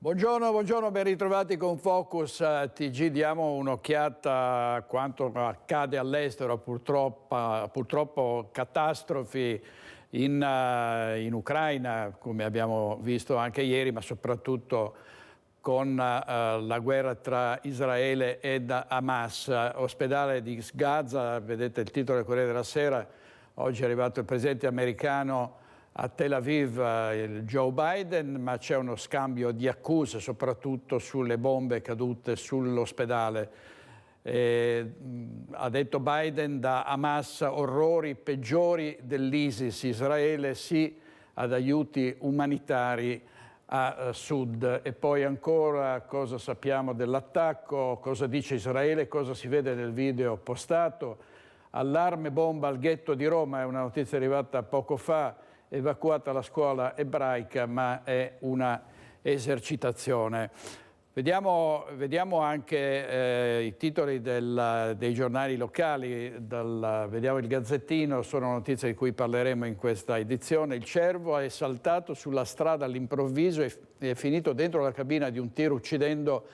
Buongiorno, ben ritrovati con Focus TG. Diamo un'occhiata a quanto accade all'estero, purtroppo catastrofi in Ucraina, come abbiamo visto anche ieri, ma soprattutto con la guerra tra Israele ed Hamas. Ospedale di Gaza, vedete il titolo del Corriere della Sera, oggi è arrivato il presidente americano a Tel Aviv, Joe Biden, ma c'è uno scambio di accuse soprattutto sulle bombe cadute sull'ospedale. Ha detto Biden: da Hamas orrori peggiori dell'ISIS, Israele sì ad aiuti umanitari a sud. E poi ancora cosa sappiamo dell'attacco, cosa dice Israele, cosa si vede nel video postato. Allarme bomba al ghetto di Roma, è una notizia arrivata poco fa. Evacuata la scuola ebraica, ma è una esercitazione. Vediamo anche i titoli dei giornali locali. Vediamo il Gazzettino, sono notizie di cui parleremo in questa edizione. Il cervo è saltato sulla strada all'improvviso e è finito dentro la cabina di un tir uccidendo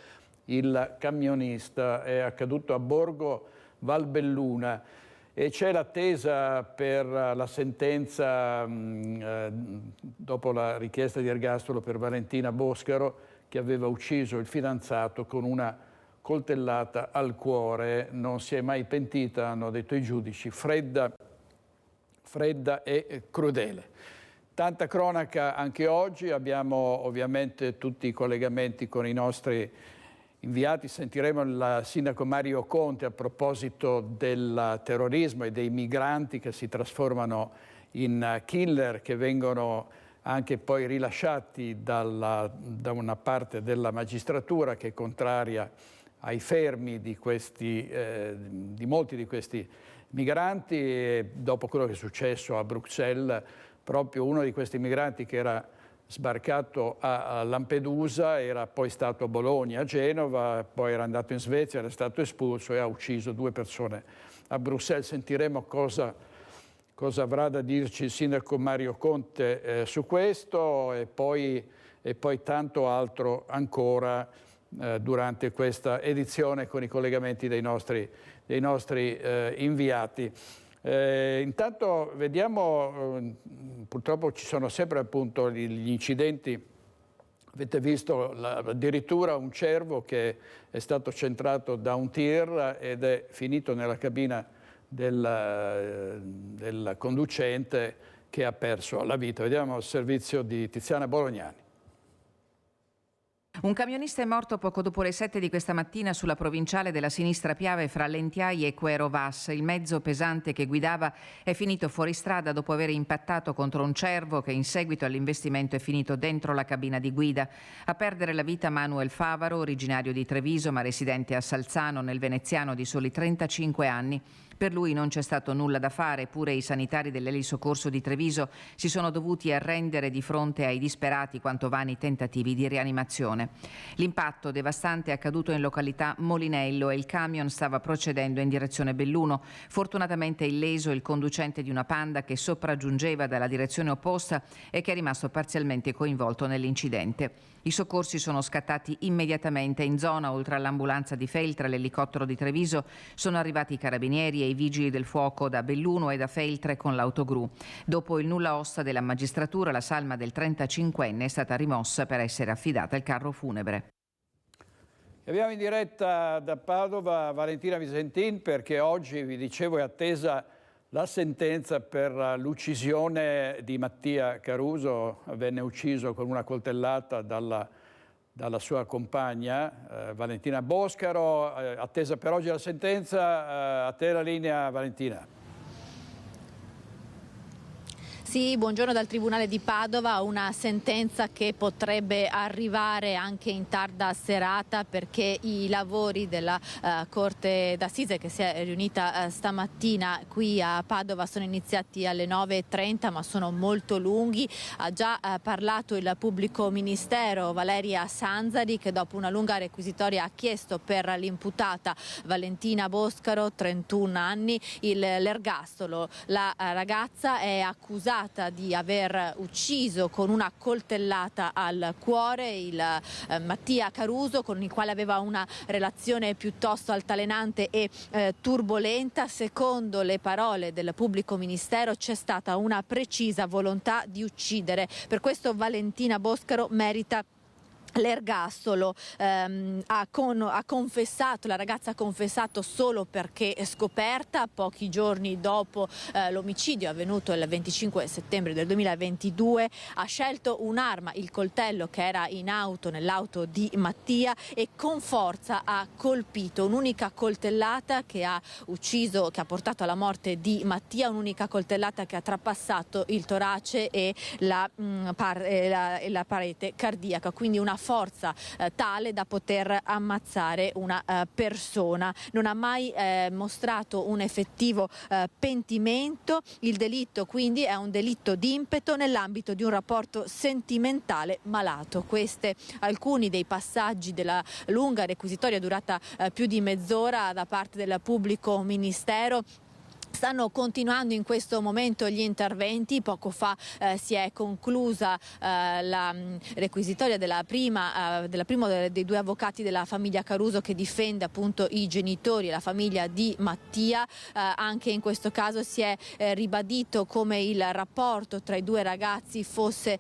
il camionista. È accaduto a Borgo Valbelluna. E c'è l'attesa per la sentenza dopo la richiesta di ergastolo per Valentina Boscaro, che aveva ucciso il fidanzato con una coltellata al cuore. Non si è mai pentita, hanno detto i giudici, fredda e crudele. Tanta cronaca anche oggi, abbiamo ovviamente tutti i collegamenti con i nostri inviati. Sentiremo il sindaco Mario Conte a proposito del terrorismo e dei migranti che si trasformano in killer, che vengono anche poi rilasciati da una parte della magistratura che è contraria ai fermi di molti di questi migranti. E dopo quello che è successo a Bruxelles, proprio uno di questi migranti che era sbarcato a Lampedusa, era poi stato a Bologna, a Genova, poi era andato in Svezia, era stato espulso e ha ucciso 2 persone a Bruxelles. Sentiremo cosa avrà da dirci il sindaco Mario Conte su questo e poi tanto altro ancora durante questa edizione con i collegamenti dei nostri inviati. Intanto vediamo, purtroppo ci sono sempre appunto gli incidenti. Avete visto addirittura un cervo che è stato centrato da un tir ed è finito nella cabina del conducente, che ha perso la vita. Vediamo il servizio di Tiziana Bolognani. Un camionista è morto poco dopo le 7 di questa mattina sulla provinciale della Sinistra Piave fra Lentiai e Quero Vas. Il mezzo pesante che guidava è finito fuori strada dopo aver impattato contro un cervo che in seguito all'investimento è finito dentro la cabina di guida. A perdere la vita Manuel Favaro, originario di Treviso ma residente a Salzano nel Veneziano, di soli 35 anni. Per lui non c'è stato nulla da fare, pure i sanitari dell'Elisoccorso di Treviso si sono dovuti arrendere di fronte ai disperati quanto vani tentativi di rianimazione. L'impatto devastante è accaduto in località Molinello e il camion stava procedendo in direzione Belluno. Fortunatamente illeso il conducente di una Panda che sopraggiungeva dalla direzione opposta e che è rimasto parzialmente coinvolto nell'incidente. I soccorsi sono scattati immediatamente in zona. Oltre all'ambulanza di Feltre e l'elicottero di Treviso sono arrivati i carabinieri e i vigili del fuoco da Belluno e da Feltre con l'autogru. Dopo il nulla osta della magistratura, la salma del 35enne è stata rimossa per essere affidata al carro funebre. Abbiamo in diretta da Padova Valentina Visentin, perché oggi, vi dicevo, è attesa la sentenza per l'uccisione di Mattia Caruso. Venne ucciso con una coltellata dalla sua compagna Valentina Boscaro. Attesa per oggi la sentenza. A te la linea, Valentina. Sì, buongiorno dal Tribunale di Padova, una sentenza che potrebbe arrivare anche in tarda serata, perché i lavori della Corte d'Assise, che si è riunita stamattina qui a Padova, sono iniziati alle 9:30 ma sono molto lunghi. Ha già parlato il pubblico ministero Valeria Sanzari, che dopo una lunga requisitoria ha chiesto per l'imputata Valentina Boscaro, 31 anni, l'ergastolo. La ragazza è accusata accusata di aver ucciso con una coltellata al cuore il Mattia Caruso, con il quale aveva una relazione piuttosto altalenante e turbolenta. Secondo le parole del pubblico ministero c'è stata una precisa volontà di uccidere. Per questo Valentina Boscaro merita l'ergastolo. Ha confessato, la ragazza ha confessato solo perché scoperta pochi giorni dopo l'omicidio avvenuto il 25 settembre del 2022. Ha scelto un'arma, il coltello che era in auto, nell'auto di Mattia, e con forza ha colpito. Un'unica coltellata che ha ucciso, che ha portato alla morte di Mattia, un'unica coltellata che ha trapassato il torace e la parete cardiaca, quindi una forza tale da poter ammazzare una persona. Non ha mai mostrato un effettivo pentimento. Il delitto quindi è un delitto d'impeto nell'ambito di un rapporto sentimentale malato. Questi alcuni dei passaggi della lunga requisitoria durata più di mezz'ora da parte del pubblico ministero. Stanno continuando in questo momento gli interventi. Poco fa si è conclusa la requisitoria della prima dei due avvocati della famiglia Caruso, che difende appunto i genitori e la famiglia di Mattia. Anche in questo caso si è ribadito come il rapporto tra i due ragazzi fosse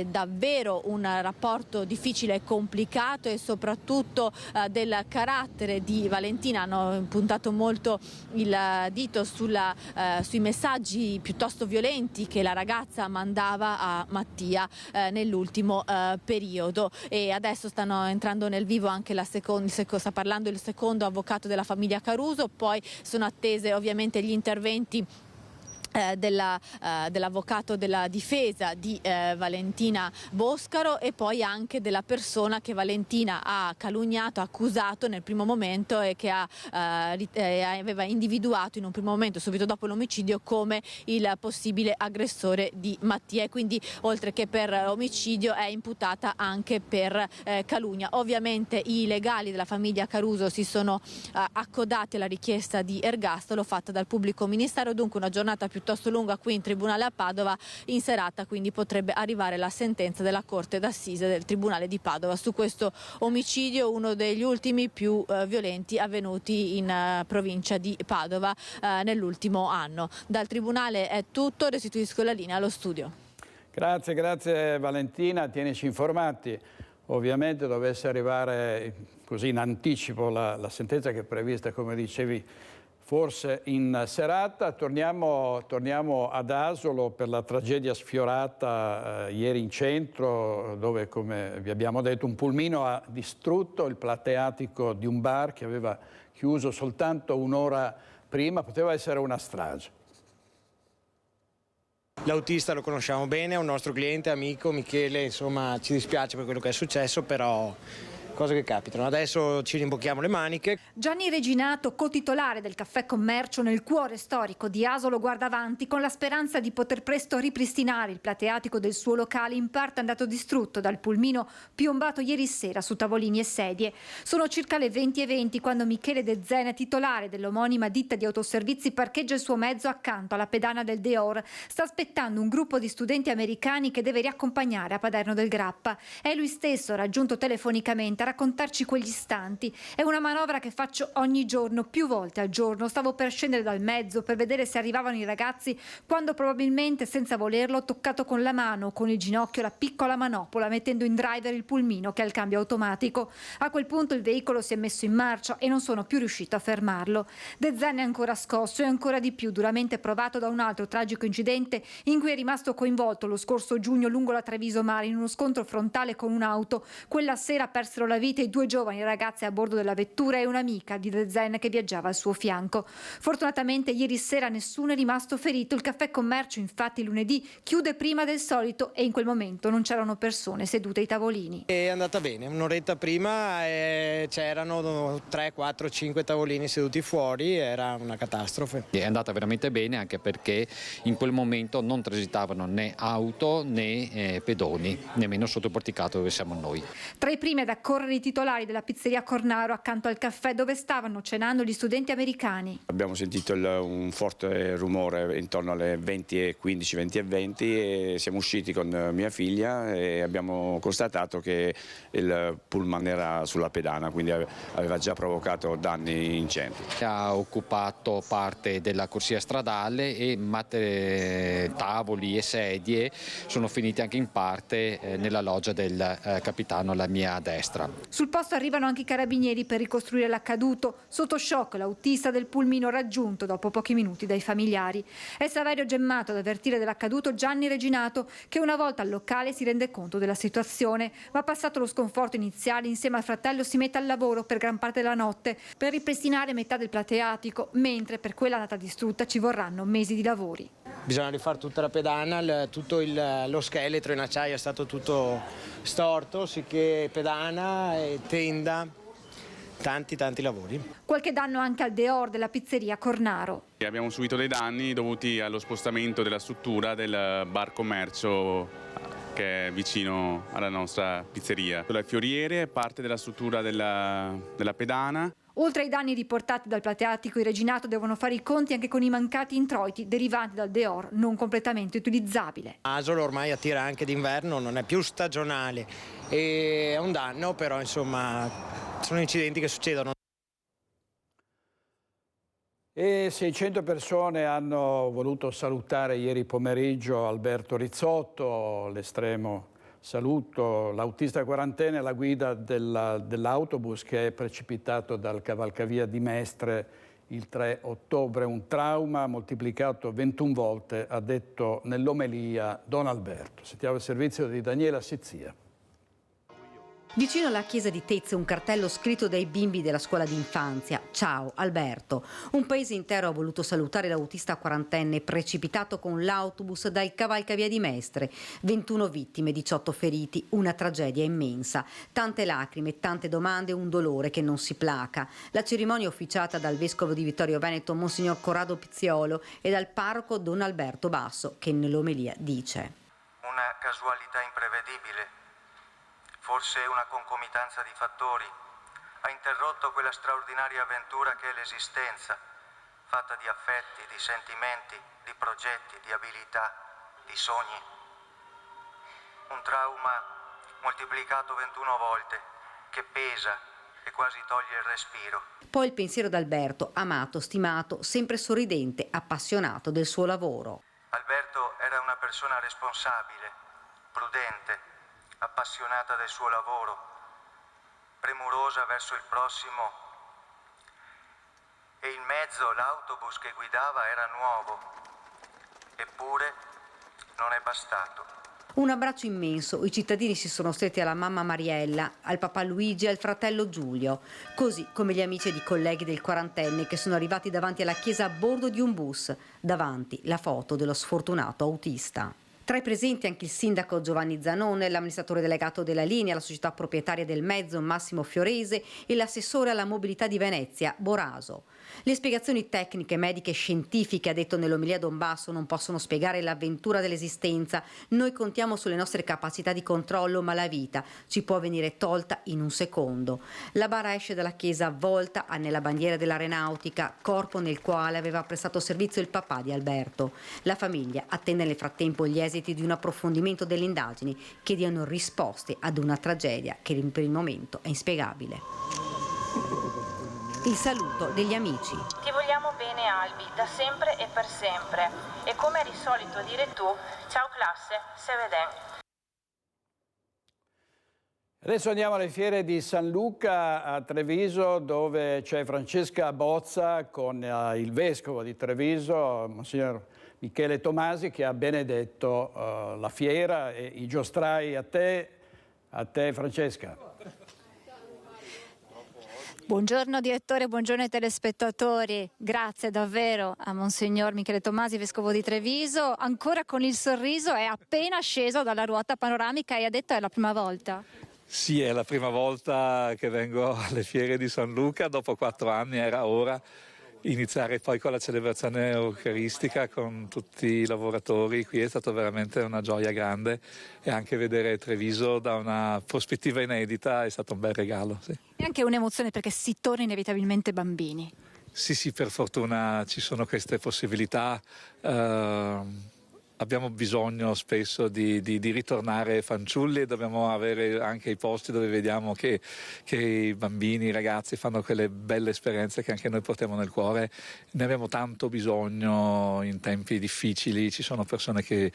davvero un rapporto difficile e complicato, e soprattutto del carattere di Valentina. Hanno puntato molto il dito sui messaggi piuttosto violenti che la ragazza mandava a Mattia nell'ultimo periodo. E adesso stanno entrando nel vivo anche sta parlando il secondo avvocato della famiglia Caruso. Poi sono attese ovviamente gli interventi dell'avvocato della difesa di Valentina Boscaro, e poi anche della persona che Valentina ha calunniato, accusato nel primo momento, e che aveva individuato in un primo momento, subito dopo l'omicidio, come il possibile aggressore di Mattia. E quindi, oltre che per omicidio, è imputata anche per calunnia. Ovviamente i legali della famiglia Caruso si sono accodati alla richiesta di ergastolo fatta dal pubblico ministero. Dunque una giornata piuttosto lunga qui in tribunale a Padova. In serata quindi potrebbe arrivare la sentenza della Corte d'Assise del Tribunale di Padova su questo omicidio, uno degli ultimi più violenti avvenuti in provincia di Padova nell'ultimo anno. Dal Tribunale è tutto, restituisco la linea allo studio. Grazie Valentina, tienici informati. Ovviamente dovesse arrivare così in anticipo la sentenza, che è prevista, come dicevi, forse in serata. Torniamo ad Asolo per la tragedia sfiorata ieri in centro, dove, come vi abbiamo detto, un pulmino ha distrutto il plateatico di un bar che aveva chiuso soltanto un'ora prima. Poteva essere una strage. L'autista lo conosciamo bene, è un nostro cliente, amico, Michele. Insomma, ci dispiace per quello che è successo, però cose che capitano. Adesso ci rimbocchiamo le maniche. Gianni Reginato, cotitolare del Caffè Commercio nel cuore storico di Asolo, guarda avanti con la speranza di poter presto ripristinare il plateatico del suo locale, in parte andato distrutto dal pulmino piombato ieri sera su tavolini e sedie. Sono circa le 20:20 quando Michele De Zene, titolare dell'omonima ditta di autoservizi, parcheggia il suo mezzo accanto alla pedana del Deor. Sta aspettando un gruppo di studenti americani che deve riaccompagnare a Paderno del Grappa. È lui stesso, raggiunto telefonicamente, a raccontarci quegli istanti. È una manovra che faccio ogni giorno, più volte al giorno. Stavo per scendere dal mezzo per vedere se arrivavano i ragazzi, quando probabilmente, senza volerlo, ho toccato con la mano o con il ginocchio la piccola manopola, mettendo in driver il pulmino che ha il cambio automatico. A quel punto il veicolo si è messo in marcia e non sono più riuscito a fermarlo. De Zen è ancora scosso e ancora di più duramente provato da un altro tragico incidente in cui è rimasto coinvolto lo scorso giugno lungo la Treviso Mare in uno scontro frontale con un'auto. Quella sera persero la vita i due giovani ragazzi a bordo della vettura e un'amica di De Zen che viaggiava al suo fianco. Fortunatamente ieri sera nessuno è rimasto ferito. Il Caffè Commercio infatti lunedì chiude prima del solito e in quel momento non c'erano persone sedute ai tavolini. È andata bene, un'oretta prima c'erano 3, 4, 5 tavolini seduti fuori, era una catastrofe. È andata veramente bene, anche perché in quel momento non transitavano né auto né pedoni, nemmeno sotto il porticato dove siamo noi. Tra i primi ad accorrere correre i titolari della pizzeria Cornaro accanto al caffè dove stavano cenando gli studenti americani. Abbiamo sentito un forte rumore intorno alle 20:15, 20:20 e siamo usciti con mia figlia e abbiamo constatato che il pullman era sulla pedana, quindi aveva già provocato danni ingenti. Ha occupato parte della corsia stradale e tavoli e sedie sono finiti anche in parte nella loggia del capitano alla mia destra. Sul posto arrivano anche i carabinieri per ricostruire l'accaduto. Sotto shock l'autista del pulmino raggiunto dopo pochi minuti dai familiari. È Saverio Gemmato ad avvertire dell'accaduto Gianni Reginato, che una volta al locale si rende conto della situazione, ma passato lo sconforto iniziale insieme al fratello si mette al lavoro per gran parte della notte per ripristinare metà del plateatico, mentre per quella andata distrutta ci vorranno mesi di lavori. Bisogna rifare tutta la pedana, tutto lo scheletro in acciaio è stato tutto storto, sicché pedana e tenda, tanti lavori. Qualche danno anche al Deor della pizzeria Cornaro. Abbiamo subito dei danni dovuti allo spostamento della struttura del bar commercio che è vicino alla nostra pizzeria. Le fioriere, parte della struttura della pedana. Oltre ai danni riportati dal plateatico, i Reginato devono fare i conti anche con i mancati introiti derivanti dal Deor non completamente utilizzabile. Asolo ormai attira anche d'inverno, non è più stagionale e è un danno, però insomma sono incidenti che succedono. E 600 persone hanno voluto salutare ieri pomeriggio Alberto Rizzotto, l'estremo saluto, l'autista quarantenne alla guida dell'autobus che è precipitato dal cavalcavia di Mestre il 3 ottobre. Un trauma moltiplicato 21 volte, ha detto nell'omelia Don Alberto. Sentiamo il servizio di Daniela Sizzia. Vicino alla chiesa di Tezze un cartello scritto dai bimbi della scuola d'infanzia. Ciao Alberto. Un paese intero ha voluto salutare l'autista quarantenne precipitato con l'autobus dal cavalcavia di Mestre. 21 vittime, 18 feriti, una tragedia immensa. Tante lacrime, tante domande, un dolore che non si placa. La cerimonia officiata dal vescovo di Vittorio Veneto, Monsignor Corrado Pizziolo, e dal parroco Don Alberto Basso, che nell'omelia dice: una casualità imprevedibile, forse una concomitanza di fattori, ha interrotto quella straordinaria avventura che è l'esistenza, fatta di affetti, di sentimenti, di progetti, di abilità, di sogni. Un trauma moltiplicato 21 volte, che pesa e quasi toglie il respiro. Poi il pensiero d'Alberto, amato, stimato, sempre sorridente, appassionato del suo lavoro. Alberto era una persona responsabile, prudente, appassionata del suo lavoro, premurosa verso il prossimo, e il mezzo, l'autobus che guidava, era nuovo, eppure non è bastato. Un abbraccio immenso, i cittadini si sono stretti alla mamma Mariella, al papà Luigi e al fratello Giulio, così come gli amici ed i colleghi del quarantenne che sono arrivati davanti alla chiesa a bordo di un bus, davanti la foto dello sfortunato autista. Tra i presenti anche il sindaco Giovanni Zanone, l'amministratore delegato della linea, la società proprietaria del mezzo Massimo Fiorese e l'assessore alla mobilità di Venezia Boraso. Le spiegazioni tecniche, mediche e scientifiche, ha detto nell'omelia Don Basso, non possono spiegare l'avventura dell'esistenza. Noi contiamo sulle nostre capacità di controllo, ma la vita ci può venire tolta in un secondo. La bara esce dalla chiesa avvolta nella bandiera dell'aeronautica, corpo nel quale aveva prestato servizio il papà di Alberto. La famiglia attende nel frattempo gli esiti di un approfondimento delle indagini che diano risposte ad una tragedia che per il momento è inspiegabile. Il saluto degli amici. Ti vogliamo bene Albi, da sempre e per sempre. E come eri solito dire tu, ciao classe, se veden. Adesso andiamo alle fiere di San Luca a Treviso, dove c'è Francesca Bozza con il vescovo di Treviso, Monsignor Michele Tomasi, che ha benedetto la fiera e i giostrai. A te Francesca. Buongiorno direttore, buongiorno ai telespettatori, grazie davvero a Monsignor Michele Tomasi, vescovo di Treviso, ancora con il sorriso, è appena sceso dalla ruota panoramica e ha detto è la prima volta. Sì, è la prima volta che vengo alle fiere di San Luca, dopo 4 anni era ora iniziare poi con la celebrazione eucaristica con tutti i lavoratori qui è stato veramente una gioia grande, e anche vedere Treviso da una prospettiva inedita è stato un bel regalo. Sì. E anche un'emozione perché si torna inevitabilmente bambini. Sì, per fortuna ci sono queste possibilità. Abbiamo bisogno spesso di ritornare fanciulli, e dobbiamo avere anche i posti dove vediamo che i bambini, i ragazzi fanno quelle belle esperienze che anche noi portiamo nel cuore. Ne abbiamo tanto bisogno in tempi difficili, ci sono persone che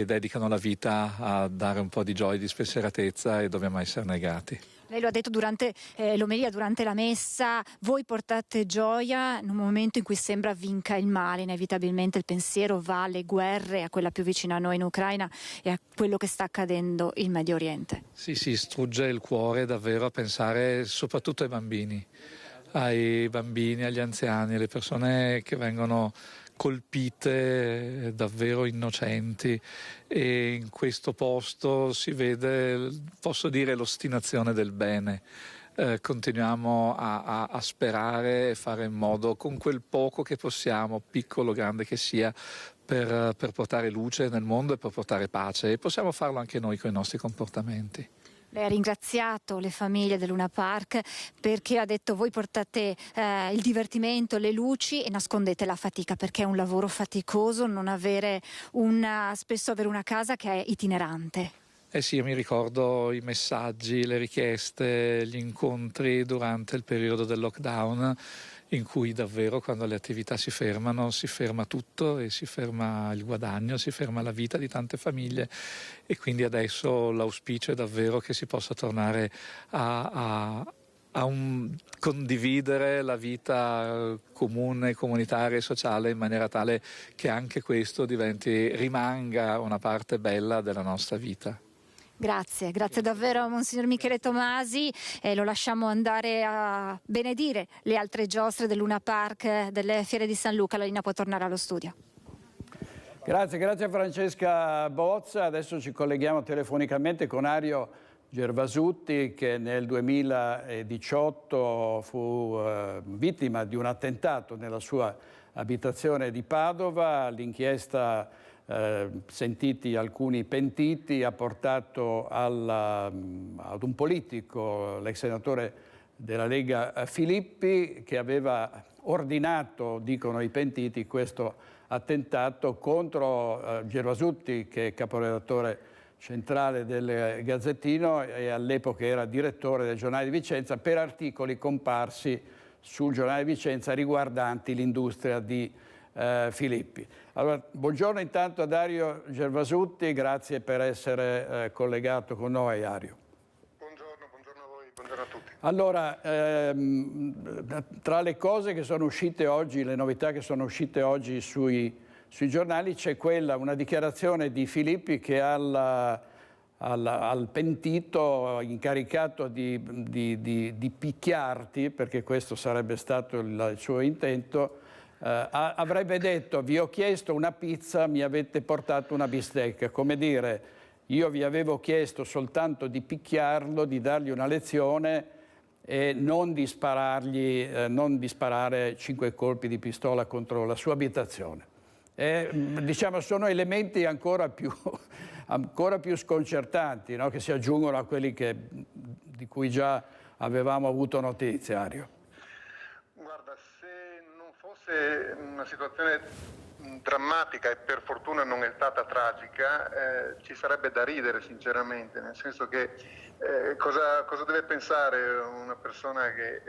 dedicano la vita a dare un po' di gioia e di spensieratezza, e dobbiamo esserne grati. Lei lo ha detto durante l'omelia, durante la messa, voi portate gioia in un momento in cui sembra vinca il male, inevitabilmente il pensiero va alle guerre, a quella più vicina a noi in Ucraina e a quello che sta accadendo in Medio Oriente. Sì, strugge il cuore davvero a pensare soprattutto ai bambini, agli anziani, alle persone che vengono colpite davvero innocenti, e in questo posto si vede, posso dire, l'ostinazione del bene. Continuiamo a sperare e fare in modo, con quel poco che possiamo, piccolo o grande che sia, per portare luce nel mondo e per portare pace, e possiamo farlo anche noi con i nostri comportamenti. Lei ha ringraziato le famiglie del Luna Park perché ha detto voi portate il divertimento, le luci e nascondete la fatica, perché è un lavoro faticoso spesso avere una casa che è itinerante. Sì, io mi ricordo i messaggi, le richieste, gli incontri durante il periodo del lockdown, in cui davvero, quando le attività si fermano, si ferma tutto, e si ferma il guadagno, si ferma la vita di tante famiglie, e quindi adesso l'auspicio è davvero che si possa tornare a condividere la vita comune, comunitaria e sociale, in maniera tale che anche questo rimanga una parte bella della nostra vita. Grazie davvero a Monsignor Michele Tomasi, lo lasciamo andare a benedire le altre giostre del Luna Park delle Fiere di San Luca. La linea può tornare allo studio. Grazie a Francesca Bozza. Adesso ci colleghiamo telefonicamente con Ario Gervasutti, che nel 2018 fu vittima di un attentato nella sua abitazione di Padova. L'inchiesta, sentiti alcuni pentiti, ha portato ad un politico, l'ex senatore della Lega Filippi, che aveva ordinato, dicono i pentiti, questo attentato contro Gervasutti, che è caporedattore centrale del Gazzettino e all'epoca era direttore del Giornale di Vicenza, per articoli comparsi sul Giornale di Vicenza riguardanti l'industria di Filippi. Allora, buongiorno intanto a Dario Gervasutti, grazie per essere collegato con noi, Dario. Buongiorno a voi, buongiorno a tutti. Allora, tra le cose che sono uscite oggi, le novità che sono uscite oggi sui giornali, c'è una dichiarazione di Filippi che al pentito incaricato di picchiarti, perché questo sarebbe stato il suo intento, avrebbe detto: vi ho chiesto una pizza, mi avete portato una bistecca. Come dire, io vi avevo chiesto soltanto di picchiarlo, di dargli una lezione e non di sparare 5 colpi di pistola contro la sua abitazione. Diciamo, sono elementi ancora più sconcertanti, no? Che si aggiungono a quelli di cui già avevamo avuto notizia, Ario. Guarda, se non fosse una situazione drammatica, e per fortuna non è stata tragica, ci sarebbe da ridere sinceramente, nel senso che cosa deve pensare una persona che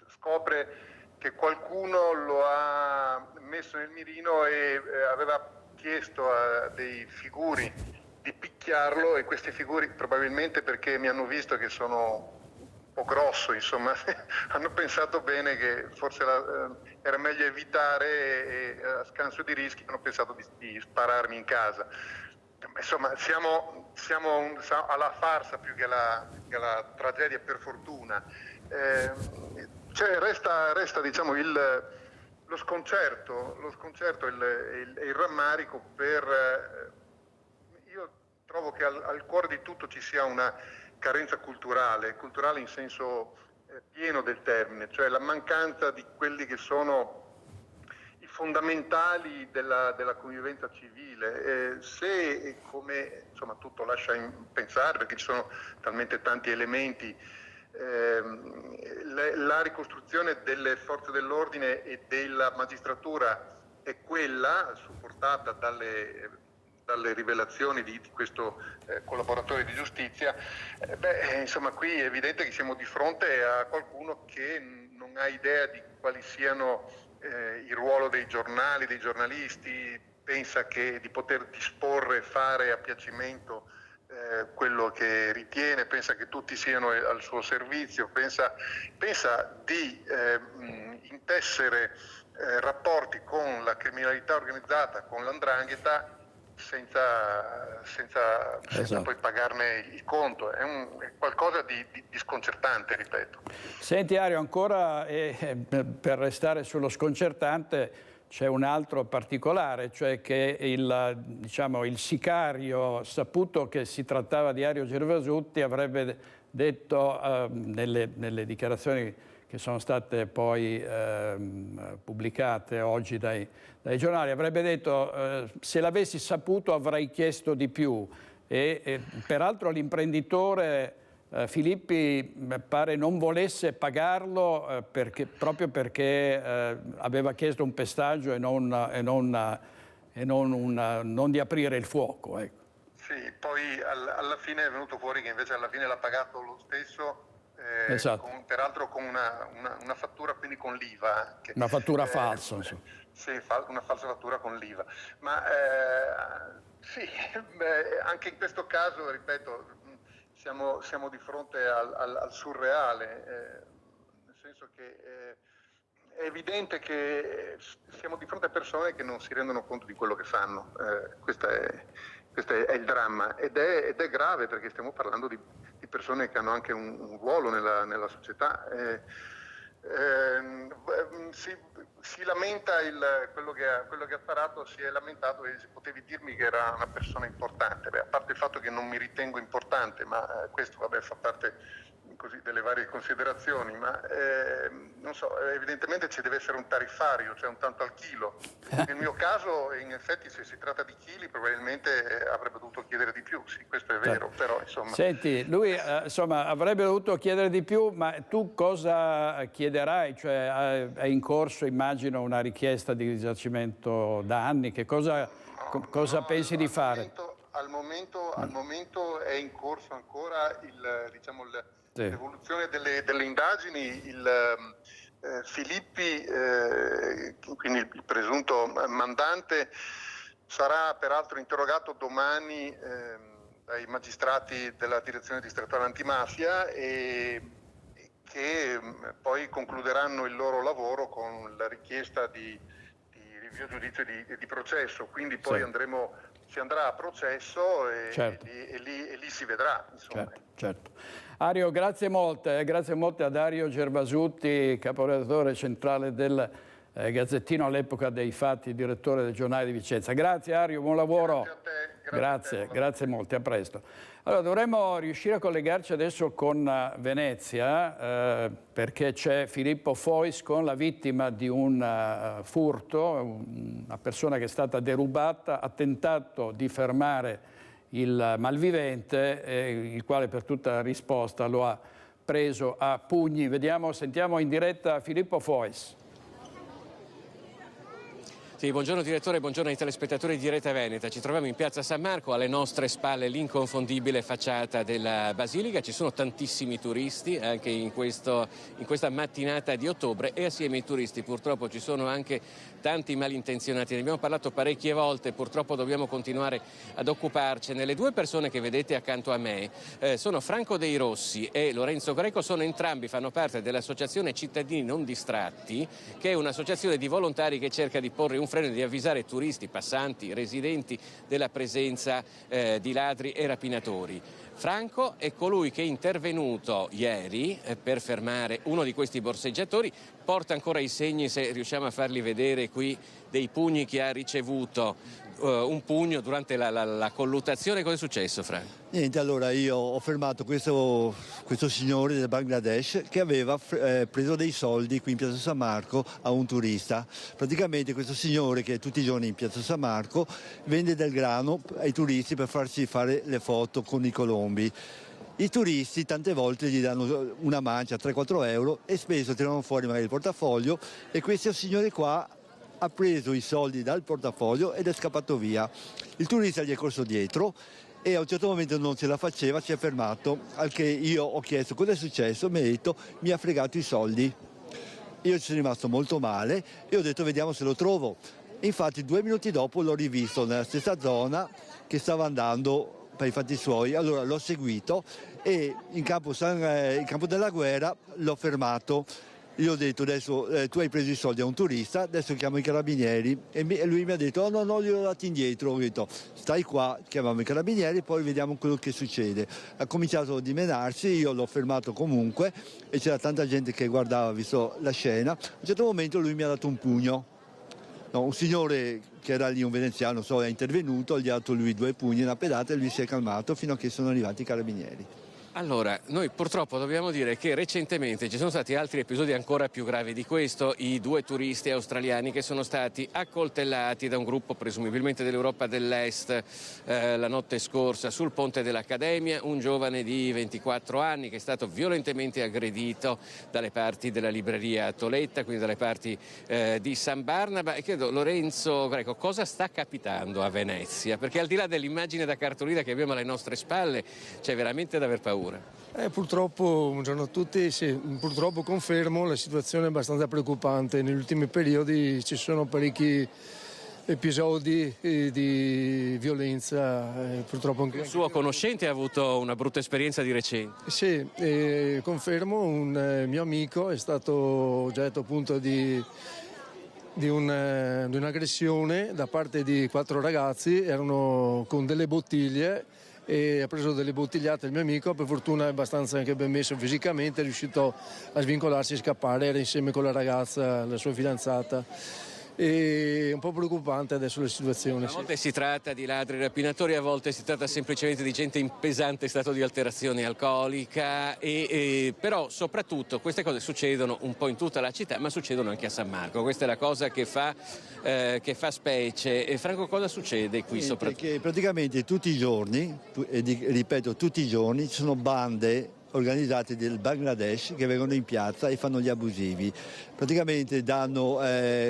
scopre che qualcuno lo ha messo nel mirino e aveva chiesto a dei figuri di picchiarlo, e questi figuri, probabilmente perché mi hanno visto che sono un po' grosso, insomma, hanno pensato bene che forse era meglio evitare, e a scanso di rischi hanno pensato di spararmi in casa. Insomma, siamo alla farsa più che alla tragedia, per fortuna. Resta diciamo lo sconcerto e il rammarico io trovo che al cuore di tutto ci sia una carenza culturale in senso pieno pieno del termine, cioè la mancanza di quelli che sono i fondamentali della convivenza civile. Se, come insomma tutto lascia pensare, perché ci sono talmente tanti elementi, la ricostruzione delle forze dell'ordine e della magistratura è quella, supportata dalle rivelazioni di questo collaboratore di giustizia, insomma qui è evidente che siamo di fronte a qualcuno che non ha idea di quali siano il ruolo dei giornali, dei giornalisti, pensa di poter disporre, fare a piacimento quello che ritiene, pensa che tutti siano al suo servizio, pensa di intessere rapporti con la criminalità organizzata, con l''ndrangheta, senza poi pagarne il conto. È qualcosa di sconcertante, ripeto. Senti Ario, ancora per restare sullo sconcertante, c'è un altro particolare, cioè che il sicario, saputo che si trattava di Ario Gervasutti, avrebbe detto nelle dichiarazioni che sono state poi pubblicate oggi dai giornali, avrebbe detto se l'avessi saputo avrei chiesto di più. E peraltro l'imprenditore Filippi pare non volesse pagarlo proprio perché aveva chiesto un pestaggio e non di aprire il fuoco. Ecco. Sì, poi alla fine è venuto fuori che invece alla fine l'ha pagato lo stesso, esatto. Peraltro con una fattura, quindi con l'IVA. Una fattura falsa. Sì, una falsa fattura con l'IVA. Ma sì, anche in questo caso, ripeto, siamo di fronte al surreale, nel senso che è evidente che siamo di fronte a persone che non si rendono conto di quello che fanno. Questo è il dramma ed è grave, perché stiamo parlando di persone che hanno anche un ruolo nella società. Si lamenta quello che ha sparato, si è lamentato e potevi dirmi che era una persona importante. A parte il fatto che non mi ritengo importante, ma questo fa parte così delle varie considerazioni, ma non so, evidentemente ci deve essere un tariffario, cioè un tanto al chilo. Nel mio caso, in effetti, se si tratta di chili, probabilmente avrebbe dovuto chiedere di più, sì, questo è vero, però insomma... Senti, lui insomma avrebbe dovuto chiedere di più, ma tu cosa chiederai? Cioè è in corso, immagino, una richiesta di risarcimento danni, che cosa pensi di fare? Al momento è in corso ancora l'evoluzione delle indagini. Filippi, quindi il presunto mandante, sarà peraltro interrogato domani dai magistrati della direzione distrettuale antimafia e che poi concluderanno il loro lavoro con la richiesta di rinvio a giudizio e di processo. Quindi poi si andrà a processo e lì si vedrà. Insomma. Certo. Ario, grazie molte a Dario Gervasutti, caporedattore centrale del Gazzettino all'epoca dei fatti, direttore del Giornale di Vicenza. Grazie Ario, buon lavoro. Grazie molte, a presto. Allora, dovremmo riuscire a collegarci adesso con Venezia perché c'è Filippo Fois con la vittima di un furto, una persona che è stata derubata, ha tentato di fermare il malvivente, il quale per tutta risposta lo ha preso a pugni. Sentiamo in diretta Filippo Fois. Sì, buongiorno direttore, buongiorno ai telespettatori di Rete Veneta. Ci troviamo in piazza San Marco, alle nostre spalle l'inconfondibile facciata della Basilica. Ci sono tantissimi turisti anche in questa mattinata di ottobre e assieme ai turisti purtroppo ci sono anche tanti malintenzionati. Ne abbiamo parlato parecchie volte, purtroppo dobbiamo continuare ad occuparcene. Le due persone che vedete accanto a me sono Franco Dei Rossi e Lorenzo Greco, fanno parte dell'associazione Cittadini Non Distratti, che è un'associazione di volontari che cerca di porre un freno e di avvisare turisti, passanti, residenti della presenza di ladri e rapinatori. Franco è colui che è intervenuto ieri per fermare uno di questi borseggiatori, porta ancora i segni, se riusciamo a farli vedere qui, dei pugni che ha ricevuto. un pugno durante la colluttazione. Cosa è successo, Franco? Niente, allora io ho fermato questo signore del Bangladesh che aveva preso dei soldi qui in Piazza San Marco a un turista. Praticamente questo signore, che è tutti i giorni in Piazza San Marco, vende del grano ai turisti per farsi fare le foto con i colombi. I turisti tante volte gli danno una mancia, 3-4 euro, e spesso tirano fuori magari il portafoglio, e questo signore qua ha preso i soldi dal portafoglio ed è scappato via. Il turista gli è corso dietro e a un certo momento non ce la faceva, si è fermato, al che io ho chiesto cosa è successo, mi ha detto mi ha fregato i soldi. Io ci sono rimasto molto male e ho detto vediamo se lo trovo. Infatti 2 minuti dopo l'ho rivisto nella stessa zona che stava andando per i fatti suoi, allora l'ho seguito e in campo della guerra l'ho fermato. Gli ho detto adesso tu hai preso i soldi a un turista, adesso chiamo i carabinieri, e lui mi ha detto no, li ho dati indietro. Ho detto stai qua, chiamiamo i carabinieri, poi vediamo quello che succede. Ha cominciato a dimenarsi, io l'ho fermato comunque e c'era tanta gente che guardava, visto la scena. A un certo momento lui mi ha dato un pugno. No, un signore che era lì, un veneziano, è intervenuto, gli ha dato lui 2 pugni, una pedata, e lui si è calmato fino a che sono arrivati i carabinieri. Allora, noi purtroppo dobbiamo dire che recentemente ci sono stati altri episodi ancora più gravi di questo, i 2 turisti australiani che sono stati accoltellati da un gruppo presumibilmente dell'Europa dell'Est la notte scorsa sul ponte dell'Accademia, un giovane di 24 anni che è stato violentemente aggredito dalle parti della libreria Toletta, quindi dalle parti di San Barnaba. E chiedo, Lorenzo Greco, cosa sta capitando a Venezia? Perché al di là dell'immagine da cartolina che abbiamo alle nostre spalle c'è veramente da aver paura. Purtroppo, buongiorno a tutti, sì, purtroppo confermo, la situazione è abbastanza preoccupante. Negli ultimi periodi ci sono parecchi episodi di violenza. Purtroppo anche... Il suo conoscente ha avuto una brutta esperienza di recente? Sì, confermo, un mio amico è stato oggetto appunto di un'aggressione da parte di 4 ragazzi, erano con delle bottiglie, e ha preso delle bottigliate il mio amico. Per fortuna è abbastanza anche ben messo fisicamente, è riuscito a svincolarsi e scappare, era insieme con la ragazza, la sua fidanzata. È un po' preoccupante adesso la situazione. A volte si tratta di ladri rapinatori, a volte si tratta semplicemente di gente in pesante stato di alterazione alcolica, però soprattutto queste cose succedono un po' in tutta la città, ma succedono anche a San Marco. Questa è la cosa che fa specie. E Franco, cosa succede qui soprattutto? Che praticamente tutti i giorni, e ripeto tutti i giorni, ci sono bande organizzati del Bangladesh che vengono in piazza e fanno gli abusivi. Praticamente danno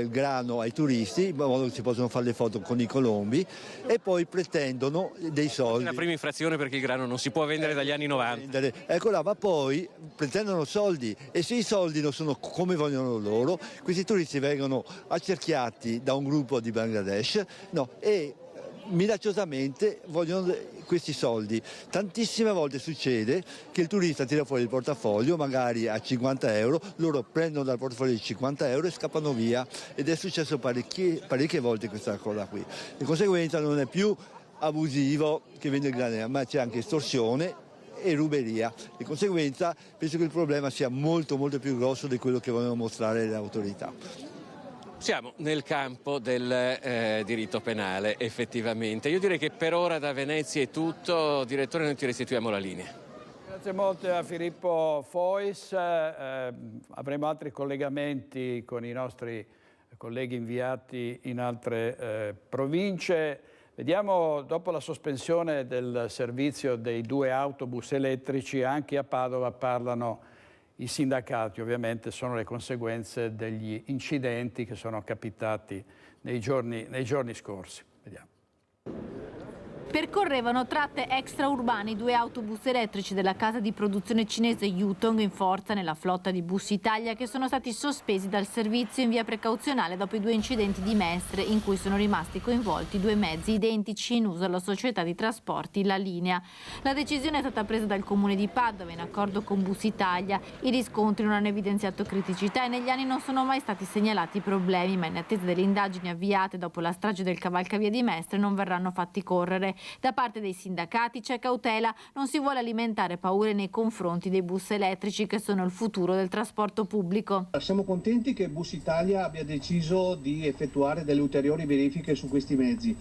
grano ai turisti in modo che si possono fare le foto con i colombi, e poi pretendono dei soldi. È la prima infrazione perché il grano non si può vendere dagli anni 90. Ecco là, ma poi pretendono soldi, e se i soldi non sono come vogliono loro, questi turisti vengono accerchiati da un gruppo di Bangladesh e minacciosamente vogliono questi soldi. Tantissime volte succede che il turista tira fuori il portafoglio magari a 50 euro, loro prendono dal portafoglio di 50 euro e scappano via, ed è successo parecchie volte questa cosa qui. Di conseguenza non è più abusivo che vende il grano, ma c'è anche estorsione e ruberia. Di conseguenza penso che il problema sia molto più grosso di quello che vogliono mostrare le autorità. Siamo nel campo del diritto penale, effettivamente. Io direi che per ora da Venezia è tutto. Direttore, noi ti restituiamo la linea. Grazie molto a Filippo Fois. Avremo altri collegamenti con i nostri colleghi inviati in altre province. Vediamo, dopo la sospensione del servizio dei 2 autobus elettrici, anche a Padova parlano i sindacati. Ovviamente sono le conseguenze degli incidenti che sono capitati nei giorni scorsi. Vediamo. Percorrevano tratte extraurbane i 2 autobus elettrici della casa di produzione cinese Yutong, in forza nella flotta di Bus Italia, che sono stati sospesi dal servizio in via precauzionale dopo i 2 incidenti di Mestre in cui sono rimasti coinvolti 2 mezzi identici in uso alla società di trasporti La Linea. La decisione è stata presa dal comune di Padova in accordo con Bus Italia. I riscontri non hanno evidenziato criticità e negli anni non sono mai stati segnalati problemi, ma in attesa delle indagini avviate dopo la strage del cavalcavia di Mestre non verranno fatti correre. Da parte dei sindacati c'è cautela, non si vuole alimentare paure nei confronti dei bus elettrici che sono il futuro del trasporto pubblico. Siamo contenti che Bus Italia abbia deciso di effettuare delle ulteriori verifiche su questi mezzi.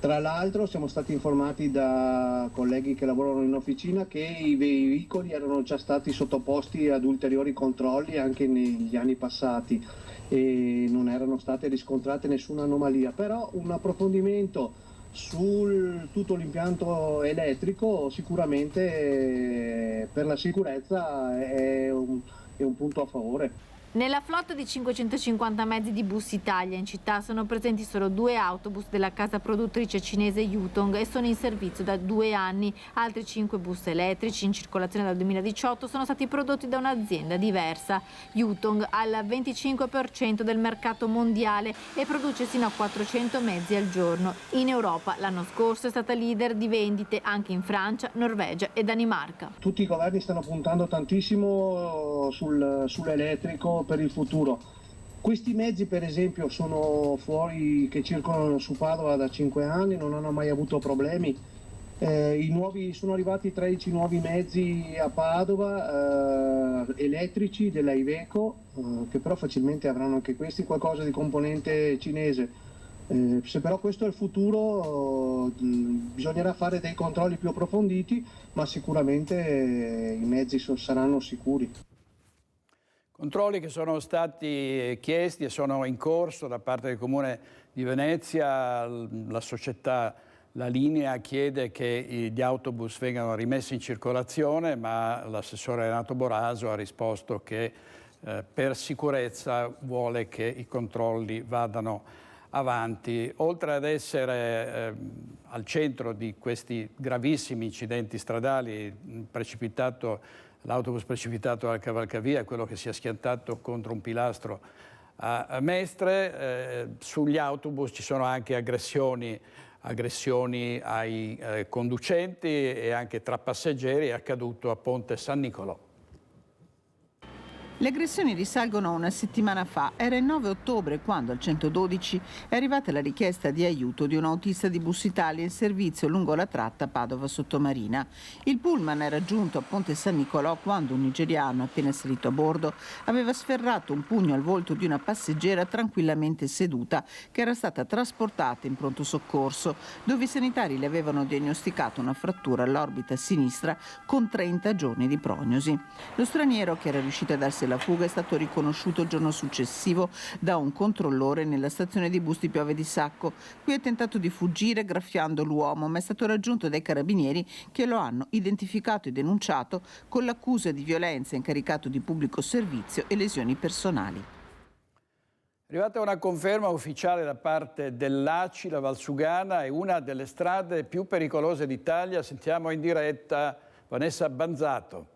Tra l'altro siamo stati informati da colleghi che lavorano in officina che i veicoli erano già stati sottoposti ad ulteriori controlli anche negli anni passati e non erano state riscontrate nessuna anomalia, però un approfondimento su tutto l'impianto elettrico sicuramente per la sicurezza è un punto a favore. Nella flotta di 550 mezzi di Bus Italia in città sono presenti solo 2 autobus della casa produttrice cinese Yutong e sono in servizio da 2 anni. Altri 5 bus elettrici in circolazione dal 2018 sono stati prodotti da un'azienda diversa. Yutong ha il 25% del mercato mondiale e produce sino a 400 mezzi al giorno. In Europa l'anno scorso è stata leader di vendite anche in Francia, Norvegia e Danimarca. Tutti i governi stanno puntando tantissimo sull'elettrico per il futuro. Questi mezzi per esempio sono fuori, che circolano su Padova da 5 anni, non hanno mai avuto problemi. Sono arrivati 13 nuovi mezzi a Padova elettrici della Iveco, che però facilmente avranno anche questi qualcosa di componente cinese. Se però questo è il futuro, bisognerà fare dei controlli più approfonditi, ma sicuramente i mezzi saranno sicuri. Controlli che sono stati chiesti e sono in corso da parte del Comune di Venezia. La società La Linea chiede che gli autobus vengano rimessi in circolazione, ma l'assessore Renato Boraso ha risposto che per sicurezza vuole che i controlli vadano avanti. Oltre ad essere al centro di questi gravissimi incidenti stradali, l'autobus precipitato alla cavalcavia, quello che si è schiantato contro un pilastro a Mestre, sugli autobus ci sono anche aggressioni ai conducenti e anche tra passeggeri, è accaduto a Ponte San Nicolò. Le aggressioni risalgono a una settimana fa. Era il 9 ottobre quando al 112 è arrivata la richiesta di aiuto di un autista di Bus Italia in servizio lungo la tratta Padova-Sottomarina. Il pullman era giunto a Ponte San Nicolò quando un nigeriano, appena salito a bordo, aveva sferrato un pugno al volto di una passeggera tranquillamente seduta che era stata trasportata in pronto soccorso, dove i sanitari le avevano diagnosticato una frattura all'orbita sinistra con 30 giorni di prognosi. Lo straniero, che era riuscito a darsi la fuga, è stato riconosciuto il giorno successivo da un controllore nella stazione di bus di Piave di Sacco. Qui ha tentato di fuggire graffiando l'uomo, ma è stato raggiunto dai carabinieri che lo hanno identificato e denunciato con l'accusa di violenza, incaricato di pubblico servizio e lesioni personali. È arrivata una conferma ufficiale da parte dell'ACI, la Valsugana è una delle strade più pericolose d'Italia. Sentiamo in diretta Vanessa Banzato.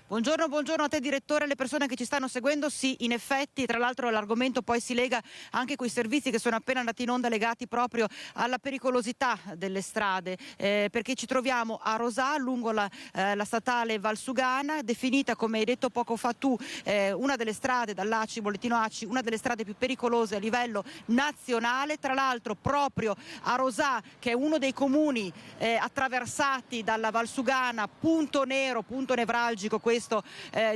Buongiorno a te direttore, alle persone che ci stanno seguendo. Sì, in effetti, tra l'altro l'argomento poi si lega anche con i servizi che sono appena andati in onda legati proprio alla pericolosità delle strade, perché ci troviamo a Rosà lungo la statale Valsugana, definita, come hai detto poco fa tu, una delle strade dall'ACI, bollettino ACI, una delle strade più pericolose a livello nazionale. Tra l'altro proprio a Rosà, che è uno dei comuni attraversati dalla Valsugana, punto nero, punto nevralgico questo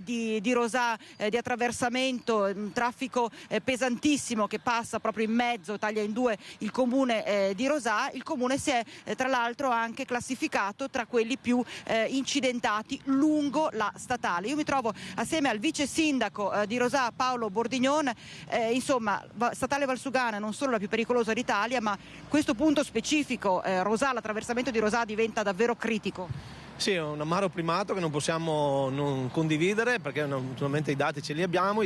di Rosà, di attraversamento, un traffico pesantissimo che passa proprio in mezzo, taglia in due il comune di Rosà. Il comune si è tra l'altro anche classificato tra quelli più incidentati lungo la statale. Io mi trovo assieme al vice sindaco di Rosà, Paolo Bordignon. Insomma, statale Valsugana non solo la più pericolosa d'Italia, ma questo punto specifico, Rosà, l'attraversamento di Rosà diventa davvero critico. Sì, è un amaro primato che non possiamo non condividere, perché naturalmente i dati ce li abbiamo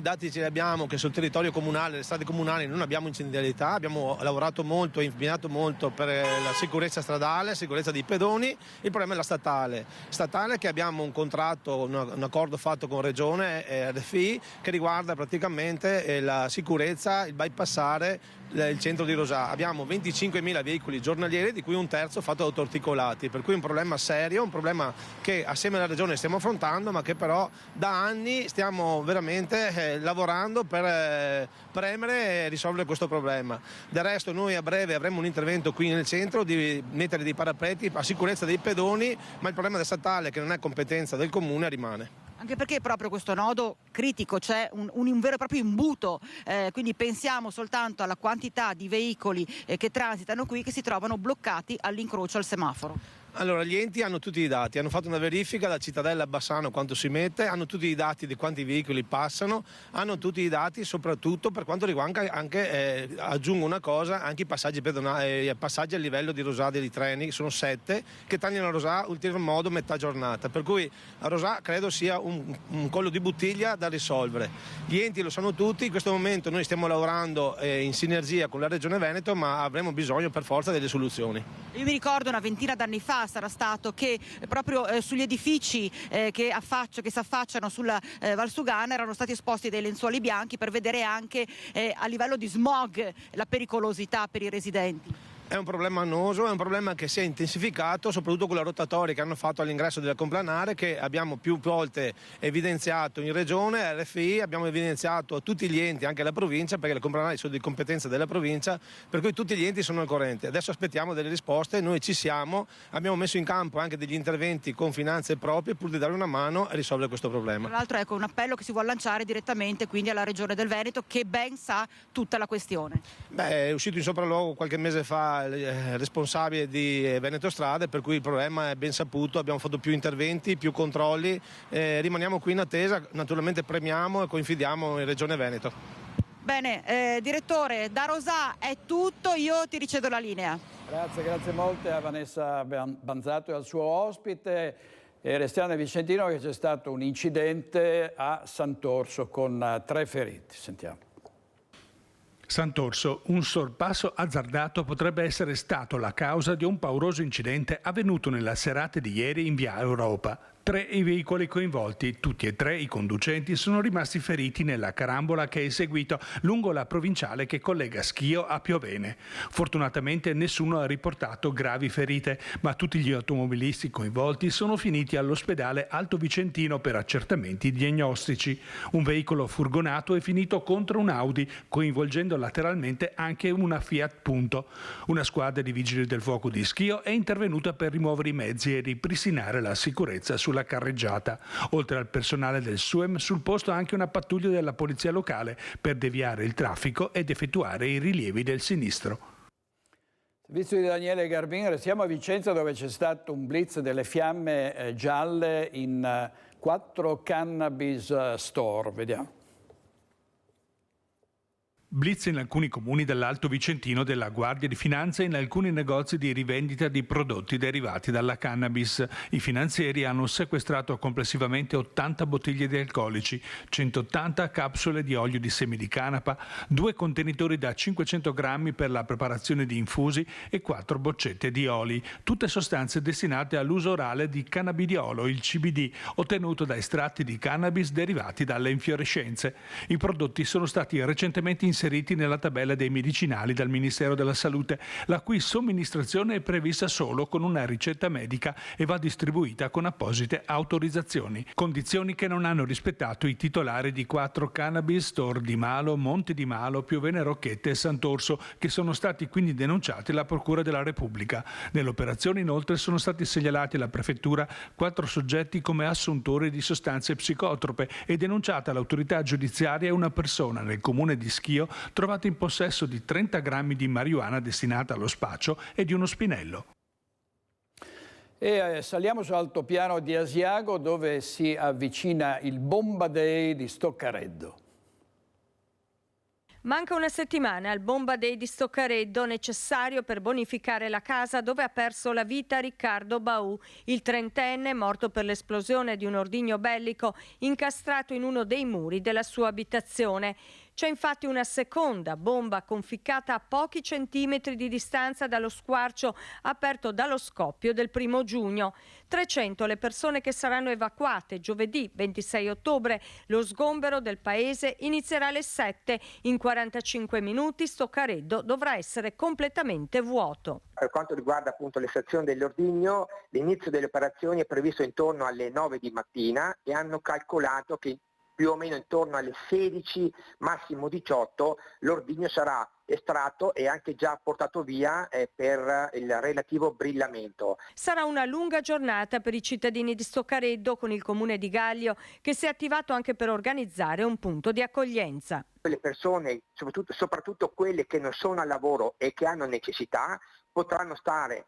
che sul territorio comunale, le strade comunali non abbiamo incendiarietà, abbiamo lavorato molto e impegnato molto per la sicurezza stradale, la sicurezza dei pedoni. Il problema è la statale che abbiamo un contratto, un accordo fatto con Regione e RFI che riguarda praticamente la sicurezza, il bypassare il centro di Rosà. Abbiamo 25.000 veicoli giornalieri, di cui un terzo fatto da autoarticolati, per cui un problema serio, un problema che assieme alla Regione stiamo affrontando, ma che però da anni stiamo veramente lavorando per premere e risolvere questo problema. Del resto noi a breve avremo un intervento qui nel centro di mettere dei parapetti a sicurezza dei pedoni, ma il problema del statale, che non è competenza del comune, rimane. Anche perché proprio questo nodo critico, c'è un vero e proprio imbuto, quindi pensiamo soltanto alla quantità di veicoli che transitano qui, che si trovano bloccati all'incrocio al semaforo. Allora, gli enti hanno tutti i dati, hanno fatto una verifica da Cittadella a Bassano quanto si mette, hanno tutti i dati di quanti veicoli passano, hanno tutti i dati soprattutto per quanto riguarda anche, aggiungo una cosa, anche i passaggi pedonali, passaggi a livello di Rosà dei treni, sono 7, che tagliano a Rosà ulterior modo metà giornata, per cui a Rosà credo sia un collo di bottiglia da risolvere. Gli enti lo sanno tutti, in questo momento noi stiamo lavorando in sinergia con la Regione Veneto, ma avremo bisogno per forza delle soluzioni. Io mi ricordo una ventina d'anni fa sarà stato che proprio sugli edifici che si affacciano sulla Valsugana erano stati esposti dei lenzuoli bianchi per vedere anche a livello di smog la pericolosità per i residenti. È un problema annoso, è un problema che si è intensificato soprattutto con la rotatoria che hanno fatto all'ingresso della Complanare, che abbiamo più volte evidenziato in Regione, RFI, abbiamo evidenziato a tutti gli enti, anche alla provincia, perché le Complanari sono di competenza della provincia, per cui tutti gli enti sono al corrente. Adesso aspettiamo delle risposte, noi ci siamo, abbiamo messo in campo anche degli interventi con finanze proprie pur di dare una mano a risolvere questo problema. Tra l'altro ecco un appello che si vuole lanciare direttamente quindi alla Regione del Veneto, che ben sa tutta la questione. È uscito in sopralluogo qualche mese fa responsabile di Veneto Strade, per cui il problema è ben saputo, abbiamo fatto più interventi, più controlli, rimaniamo qui in attesa, naturalmente premiamo e confidiamo in Regione Veneto. Bene, direttore, da Rosà è tutto, io ti ricevo la linea. Grazie molte a Vanessa Banzato e al suo ospite. E restiamo nel Vicentino, che c'è stato un incidente a Sant'Orso con 3 feriti. Sentiamo. Sant'Orso, un sorpasso azzardato potrebbe essere stato la causa di un pauroso incidente avvenuto nella serata di ieri in via Europa. 3 i veicoli coinvolti, tutti e 3 i conducenti sono rimasti feriti nella carambola che è seguita lungo la provinciale che collega Schio a Piovene. Fortunatamente nessuno ha riportato gravi ferite, ma tutti gli automobilisti coinvolti sono finiti all'ospedale Alto Vicentino per accertamenti diagnostici. Un veicolo furgonato è finito contro un Audi, coinvolgendo lateralmente anche una Fiat Punto. Una squadra di vigili del fuoco di Schio è intervenuta per rimuovere i mezzi e ripristinare la sicurezza sulla carreggiata. Oltre al personale del SUEM, sul posto anche una pattuglia della polizia locale per deviare il traffico ed effettuare i rilievi del sinistro. Servizio di Daniele Garbin, restiamo a Vicenza dove c'è stato un blitz delle fiamme gialle in 4 cannabis store. Vediamo. Blitz in alcuni comuni dell'Alto Vicentino della Guardia di Finanza e in alcuni negozi di rivendita di prodotti derivati dalla cannabis. I finanzieri hanno sequestrato complessivamente 80 bottiglie di alcolici, 180 capsule di olio di semi di canapa, 2 contenitori da 500 grammi per la preparazione di infusi e 4 boccette di oli, tutte sostanze destinate all'uso orale di cannabidiolo, il CBD, ottenuto da estratti di cannabis derivati dalle infiorescenze. I prodotti sono stati recentemente inseriti nella tabella dei medicinali dal Ministero della Salute, la cui somministrazione è prevista solo con una ricetta medica e va distribuita con apposite autorizzazioni, condizioni che non hanno rispettato i titolari di 4 cannabis store di Malo, Monte di Malo, Piovene Rocchette e Sant'Orso, che sono stati quindi denunciati alla Procura della Repubblica. Nell'operazione inoltre sono stati segnalati alla Prefettura 4 soggetti come assuntori di sostanze psicotrope e denunciata all'autorità giudiziaria una persona nel comune di Schio trovato in possesso di 30 grammi di marijuana destinata allo spaccio e di uno spinello. E saliamo sull'altopiano di Asiago dove si avvicina il Bomba Day di Stoccareddo. Manca una settimana al Bomba Day di Stoccareddo, necessario per bonificare la casa dove ha perso la vita Riccardo Baù, il 30enne morto per l'esplosione di un ordigno bellico incastrato in uno dei muri della sua abitazione. C'è infatti una seconda bomba conficcata a pochi centimetri di distanza dallo squarcio aperto dallo scoppio del 1 giugno. 300 le persone che saranno evacuate. Giovedì 26 ottobre lo sgombero del paese inizierà alle 7. In 45 minuti Stoccareddo dovrà essere completamente vuoto. Per quanto riguarda appunto l'estrazione dell'ordigno, l'inizio delle operazioni è previsto intorno alle 9 di mattina e hanno calcolato che più o meno intorno alle 16, massimo 18, l'ordigno sarà estratto e anche già portato via per il relativo brillamento. Sarà una lunga giornata per i cittadini di Stoccareddo, con il comune di Gaglio che si è attivato anche per organizzare un punto di accoglienza. Le persone, soprattutto quelle che non sono al lavoro e che hanno necessità, potranno stare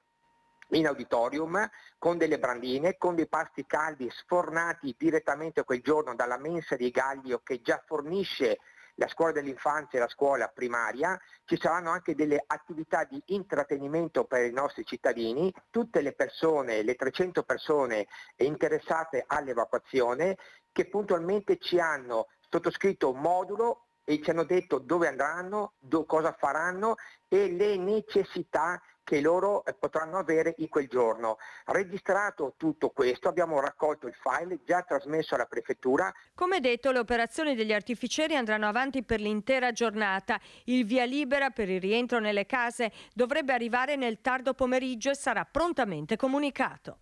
in auditorium con delle brandine, con dei pasti caldi sfornati direttamente quel giorno dalla mensa di Gaglio, che già fornisce la scuola dell'infanzia e la scuola primaria. Ci saranno anche delle attività di intrattenimento per i nostri cittadini. Tutte le persone, le 300 persone interessate all'evacuazione, che puntualmente ci hanno sottoscritto un modulo e ci hanno detto dove andranno, cosa faranno e le necessità che loro potranno avere in quel giorno. Registrato tutto questo, abbiamo raccolto il file già trasmesso alla prefettura. Come detto, le operazioni degli artificieri andranno avanti per l'intera giornata. Il via libera per il rientro nelle case dovrebbe arrivare nel tardo pomeriggio e sarà prontamente comunicato.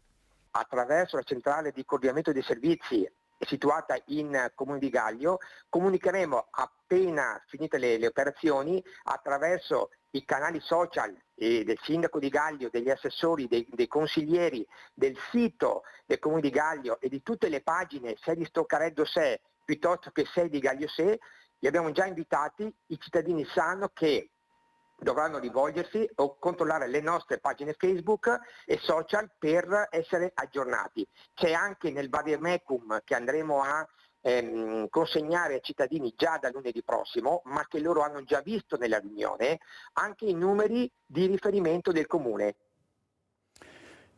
Attraverso la centrale di coordinamento dei servizi situata in Comune di Gaglio, comunicheremo appena finite le operazioni attraverso i canali social del sindaco di Gaglio, degli assessori, dei consiglieri, del sito del Comune di Gaglio e di tutte le pagine, sia di Stoccareddo Se piuttosto che Se di Gaglio Se. Li abbiamo già invitati, i cittadini sanno che dovranno rivolgersi o controllare le nostre pagine Facebook e social per essere aggiornati. C'è anche nel vademecum che andremo a consegnare ai cittadini già da lunedì prossimo, ma che loro hanno già visto nella riunione, anche i numeri di riferimento del comune.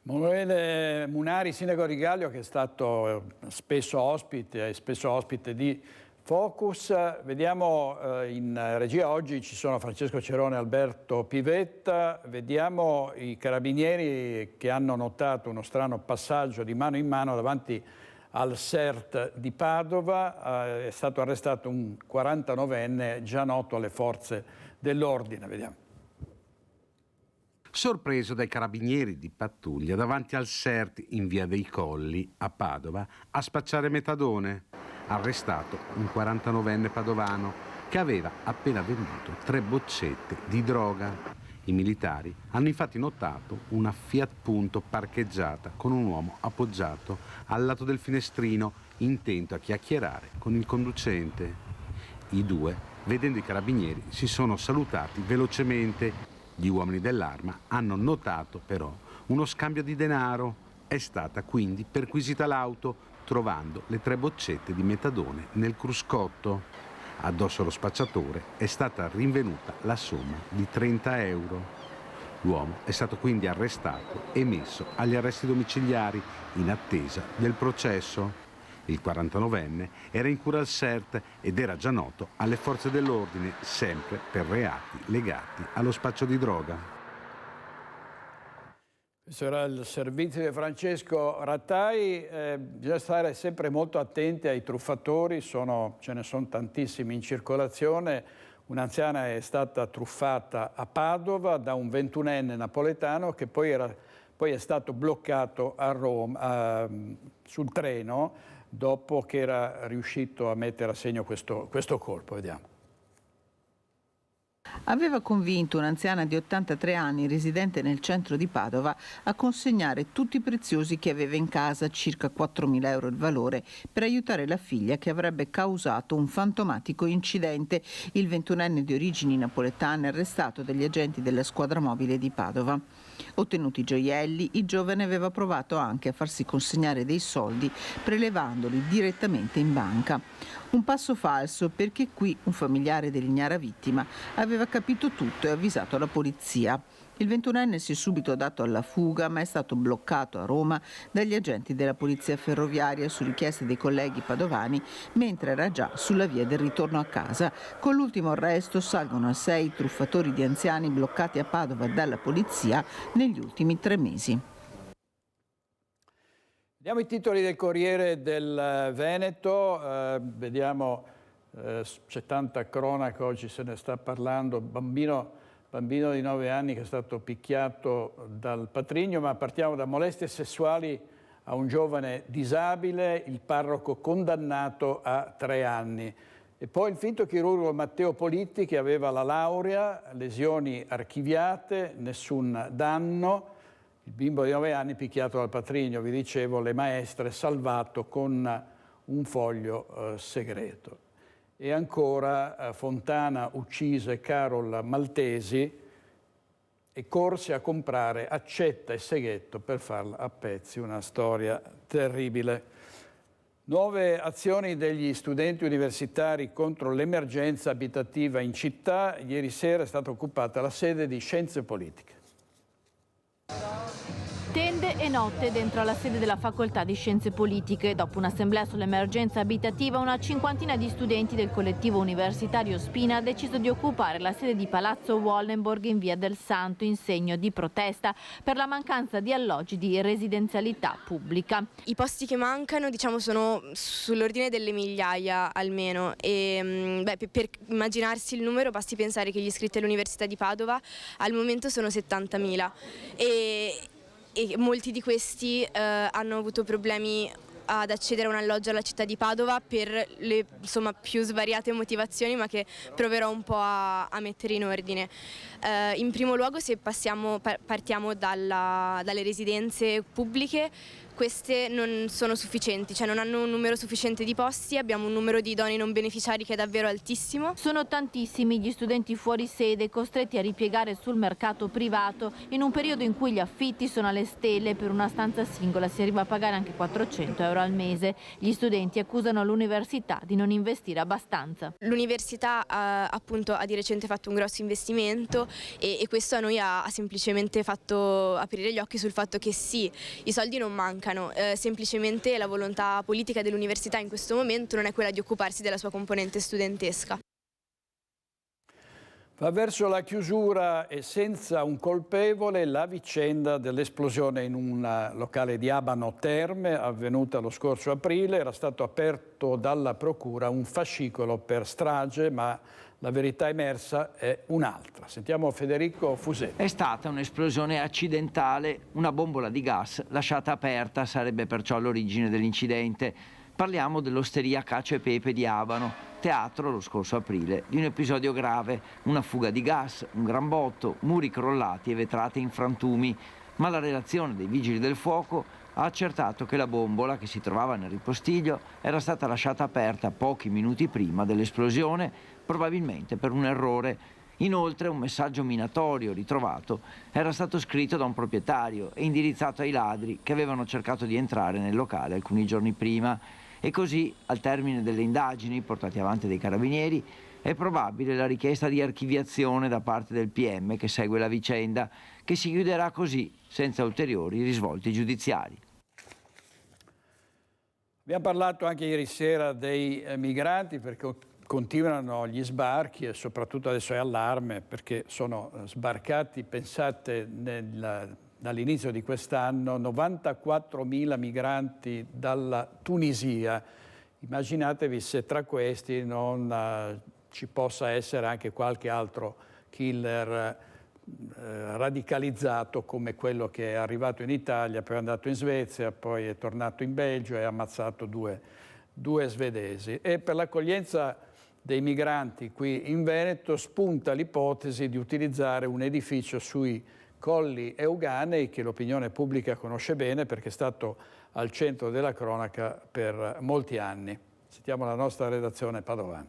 Emanuele Munari, sindaco di Gaglio, che è stato spesso ospite di Focus. Vediamo in regia oggi ci sono Francesco Cerone e Alberto Pivetta. Vediamo i carabinieri che hanno notato uno strano passaggio di mano in mano davanti al CERT di Padova. È stato arrestato un 49enne già noto alle forze dell'ordine. Vediamo. Sorpreso dai carabinieri di pattuglia davanti al CERT in via dei Colli a Padova a spacciare metadone. Arrestato un 49enne padovano che aveva appena venduto 3 boccette di droga. I militari hanno infatti notato una Fiat Punto parcheggiata con un uomo appoggiato al lato del finestrino, intento a chiacchierare con il conducente. I due, vedendo i carabinieri, si sono salutati velocemente. Gli uomini dell'arma hanno notato però uno scambio di denaro. È stata quindi perquisita l'auto, trovando le 3 boccette di metadone nel cruscotto. Addosso allo spacciatore è stata rinvenuta la somma di 30 euro. L'uomo è stato quindi arrestato e messo agli arresti domiciliari in attesa del processo. Il 49enne era in cura al CERT ed era già noto alle forze dell'ordine, sempre per reati legati allo spaccio di droga. Questo era il servizio di Francesco Rattai. Bisogna stare sempre molto attenti ai truffatori, ce ne sono tantissimi in circolazione. Un'anziana è stata truffata a Padova da un 21enne napoletano che poi è stato bloccato a Roma, sul treno, dopo che era riuscito a mettere a segno questo colpo. Vediamo. Aveva convinto un'anziana di 83 anni residente nel centro di Padova a consegnare tutti i preziosi che aveva in casa, circa 4.000 euro il valore, per aiutare la figlia che avrebbe causato un fantomatico incidente. Il 21enne di origini napoletane arrestato dagli agenti della squadra mobile di Padova. Ottenuti i gioielli, il giovane aveva provato anche a farsi consegnare dei soldi prelevandoli direttamente in banca. Un passo falso, perché qui un familiare dell'ignara vittima aveva capito tutto e avvisato la polizia. Il 21enne si è subito dato alla fuga, ma è stato bloccato a Roma dagli agenti della polizia ferroviaria su richiesta dei colleghi padovani, mentre era già sulla via del ritorno a casa. Con l'ultimo arresto salgono a 6 i truffatori di anziani bloccati a Padova dalla polizia negli ultimi 3 mesi. Vediamo i titoli del Corriere del Veneto, vediamo, c'è tanta cronaca, oggi se ne sta parlando, bambino di 9 anni che è stato picchiato dal patrigno, ma partiamo da molestie sessuali a un giovane disabile, il parroco condannato a 3 anni. E poi il finto chirurgo Matteo Politti, che aveva la laurea, lesioni archiviate, nessun danno. Il bimbo di 9 anni picchiato dal patrigno, vi dicevo, le maestre, salvato con un foglio segreto. E ancora Fontana uccise Carol Maltesi e corse a comprare accetta e seghetto per farla a pezzi. Una storia terribile. Nuove azioni degli studenti universitari contro l'emergenza abitativa in città. Ieri sera è stata occupata la sede di Scienze Politiche. Tende e notte dentro alla sede della Facoltà di Scienze Politiche. Dopo un'assemblea sull'emergenza abitativa, una cinquantina di studenti del collettivo universitario Spina ha deciso di occupare la sede di Palazzo Wallenborg in Via del Santo in segno di protesta per la mancanza di alloggi di residenzialità pubblica. I posti che mancano, diciamo, sono sull'ordine delle migliaia almeno e per immaginarsi il numero basti pensare che gli iscritti all'Università di Padova al momento sono 70.000 e molti di questi hanno avuto problemi ad accedere a un alloggio alla città di Padova per le più svariate motivazioni, ma che proverò un po' a mettere in ordine. In primo luogo, se partiamo dalle residenze pubbliche, queste non sono sufficienti, cioè non hanno un numero sufficiente di posti, abbiamo un numero di idonei non beneficiari che è davvero altissimo. Sono tantissimi gli studenti fuori sede costretti a ripiegare sul mercato privato in un periodo in cui gli affitti sono alle stelle. Per una stanza singola si arriva a pagare anche 400 euro al mese. Gli studenti accusano l'università di non investire abbastanza. L'università appunto ha di recente fatto un grosso investimento e questo a noi ha semplicemente fatto aprire gli occhi sul fatto che sì, i soldi non mancano. Semplicemente la volontà politica dell'università in questo momento non è quella di occuparsi della sua componente studentesca. Va verso la chiusura e senza un colpevole la vicenda dell'esplosione in un locale di Abano Terme avvenuta lo scorso aprile. Era stato aperto dalla procura un fascicolo per strage, ma la verità emersa è un'altra. Sentiamo Federico Fusetti. È stata un'esplosione accidentale, una bombola di gas lasciata aperta sarebbe perciò l'origine dell'incidente. Parliamo dell'osteria Cacio e Pepe di Abano, teatro lo scorso aprile di un episodio grave, una fuga di gas, un gran botto, muri crollati e vetrate in frantumi. Ma la relazione dei vigili del fuoco ha accertato che la bombola, che si trovava nel ripostiglio, era stata lasciata aperta pochi minuti prima dell'esplosione, probabilmente per un errore. Inoltre un messaggio minatorio ritrovato era stato scritto da un proprietario e indirizzato ai ladri che avevano cercato di entrare nel locale alcuni giorni prima. E così, al termine delle indagini portate avanti dai carabinieri, è probabile la richiesta di archiviazione da parte del PM che segue la vicenda, che si chiuderà così, senza ulteriori risvolti giudiziari. Abbiamo parlato anche ieri sera dei migranti, perché continuano gli sbarchi e soprattutto adesso è allarme perché sono sbarcati, pensate, dall'inizio di quest'anno 94.000 migranti dalla Tunisia. Immaginatevi se tra questi non ci possa essere anche qualche altro killer radicalizzato come quello che è arrivato in Italia, poi è andato in Svezia, poi è tornato in Belgio e ha ammazzato due svedesi. E per l'accoglienza dei migranti qui in Veneto spunta l'ipotesi di utilizzare un edificio sui Colli Euganei che l'opinione pubblica conosce bene perché è stato al centro della cronaca per molti anni. Sentiamo la nostra redazione padovana.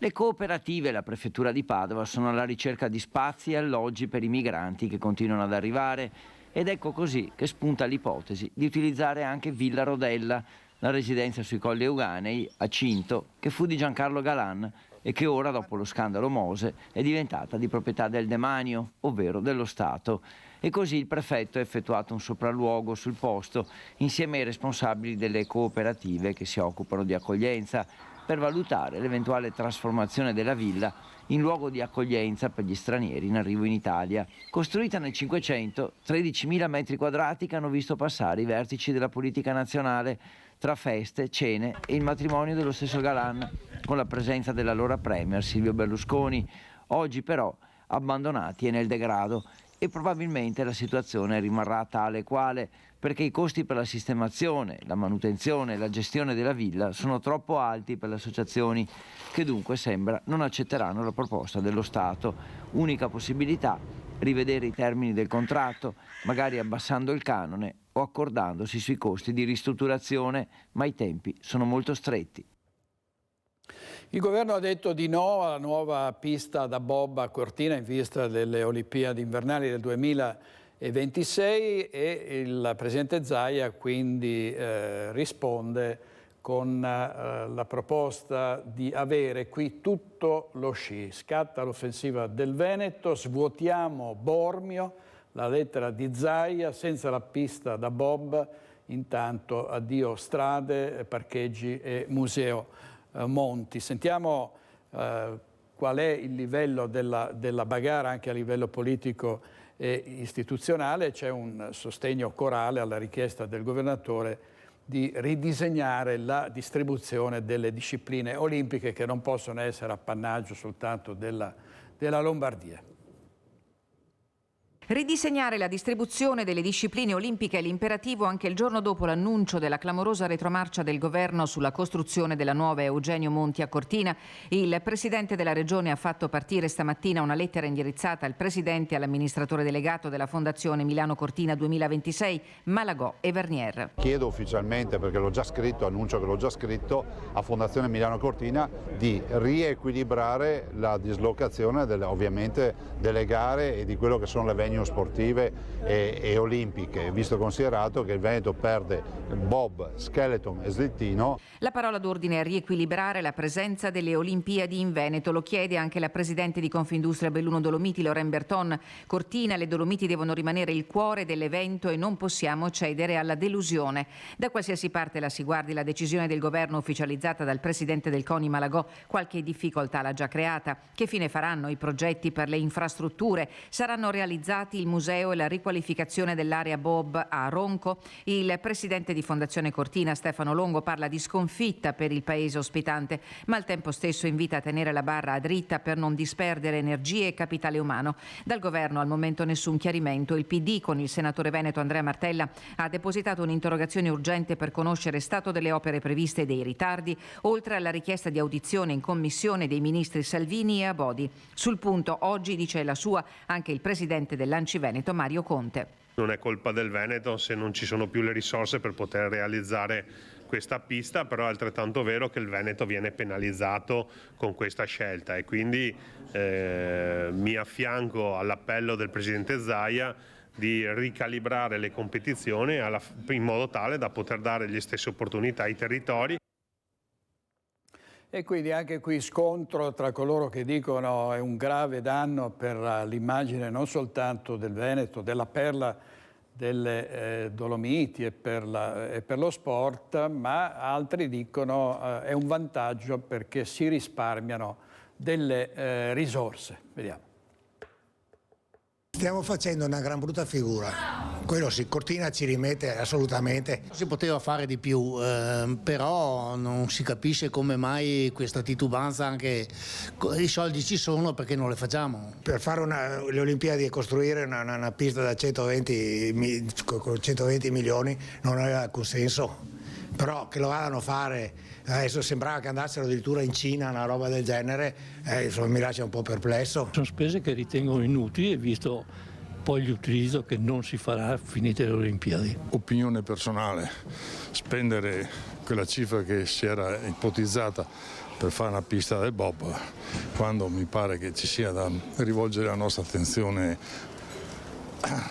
Le cooperative e la prefettura di Padova sono alla ricerca di spazi e alloggi per i migranti che continuano ad arrivare ed ecco così che spunta l'ipotesi di utilizzare anche Villa Rodella, la residenza sui Colli Euganei a Cinto, che fu di Giancarlo Galan e che ora, dopo lo scandalo Mose, è diventata di proprietà del demanio, ovvero dello Stato. E così il prefetto ha effettuato un sopralluogo sul posto insieme ai responsabili delle cooperative che si occupano di accoglienza per valutare l'eventuale trasformazione della villa in luogo di accoglienza per gli stranieri in arrivo in Italia. Costruita nel 500, 13.000 metri quadrati che hanno visto passare i vertici della politica nazionale tra feste, cene e il matrimonio dello stesso Galan con la presenza dell'allora premier Silvio Berlusconi, oggi però abbandonati e nel degrado. E probabilmente la situazione rimarrà tale quale perché i costi per la sistemazione, la manutenzione e la gestione della villa sono troppo alti per le associazioni, che dunque sembra non accetteranno la proposta dello Stato. Unica possibilità: rivedere i termini del contratto, magari abbassando il canone o accordandosi sui costi di ristrutturazione, ma i tempi sono molto stretti. Il governo ha detto di no alla nuova pista da bob a Cortina in vista delle Olimpiadi invernali del 2026 e il presidente Zaia quindi risponde con la proposta di avere qui tutto lo sci. Scatta l'offensiva del Veneto, svuotiamo Bormio, la lettera di Zaia, senza la pista da bob, intanto addio strade, parcheggi e museo Monti. Sentiamo qual è il livello della bagarre anche a livello politico e istituzionale. C'è un sostegno corale alla richiesta del governatore di ridisegnare la distribuzione delle discipline olimpiche che non possono essere appannaggio soltanto della Lombardia. Ridisegnare la distribuzione delle discipline olimpiche è l'imperativo anche il giorno dopo l'annuncio della clamorosa retromarcia del governo sulla costruzione della nuova Eugenio Monti a Cortina. Il presidente della regione ha fatto partire stamattina una lettera indirizzata al presidente e all'amministratore delegato della Fondazione Milano Cortina 2026, Malagò e Vernier. Chiedo ufficialmente, perché l'ho già scritto, annuncio che l'ho già scritto, a Fondazione Milano Cortina di riequilibrare la dislocazione ovviamente delle gare e di quello che sono le venue sportive e olimpiche, visto considerato che il Veneto perde bob, skeleton e slittino. La parola d'ordine è riequilibrare la presenza delle Olimpiadi in Veneto. Lo chiede anche la presidente di Confindustria Belluno Dolomiti, Loren Berton. Cortina, le Dolomiti devono rimanere il cuore dell'evento e non possiamo cedere alla delusione. Da qualsiasi parte la si guardi, la decisione del governo ufficializzata dal presidente del CONI Malagò qualche difficoltà l'ha già creata. Che fine faranno i progetti per le infrastrutture? Saranno realizzati il museo e la riqualificazione dell'area bob a Ronco? Il presidente di Fondazione Cortina, Stefano Longo, parla di sconfitta per il paese ospitante, ma al tempo stesso invita a tenere la barra dritta per non disperdere energie e capitale umano. Dal governo al momento nessun chiarimento. Il PD, con il senatore veneto Andrea Martella, ha depositato un'interrogazione urgente per conoscere stato delle opere previste e dei ritardi, oltre alla richiesta di audizione in commissione dei ministri Salvini e Abodi. Sul punto oggi dice la sua anche il presidente dell'Anci Veneto, Mario Conte. Non è colpa del Veneto se non ci sono più le risorse per poter realizzare questa pista, però è altrettanto vero che il Veneto viene penalizzato con questa scelta e quindi mi affianco all'appello del presidente Zaia di ricalibrare le competizioni in modo tale da poter dare le stesse opportunità ai territori. E quindi anche qui scontro tra coloro che dicono è un grave danno per l'immagine non soltanto del Veneto, della perla delle Dolomiti e per lo sport, ma altri dicono è un vantaggio perché si risparmiano delle risorse. Vediamo. Stiamo facendo una gran brutta figura, quello sì, Cortina ci rimette assolutamente. Si poteva fare di più, però non si capisce come mai questa titubanza, anche i soldi ci sono, perché non le facciamo. Per fare le Olimpiadi e costruire una pista da 120 milioni non aveva alcun senso, però che lo vadano a fare, adesso sembrava che andassero addirittura in Cina, una roba del genere, insomma mi lascia un po' perplesso. Sono spese che ritengo inutili e visto poi l'utilizzo che non si farà finite le Olimpiadi. Opinione personale, spendere quella cifra che si era ipotizzata per fare una pista del bob, quando mi pare che ci sia da rivolgere la nostra attenzione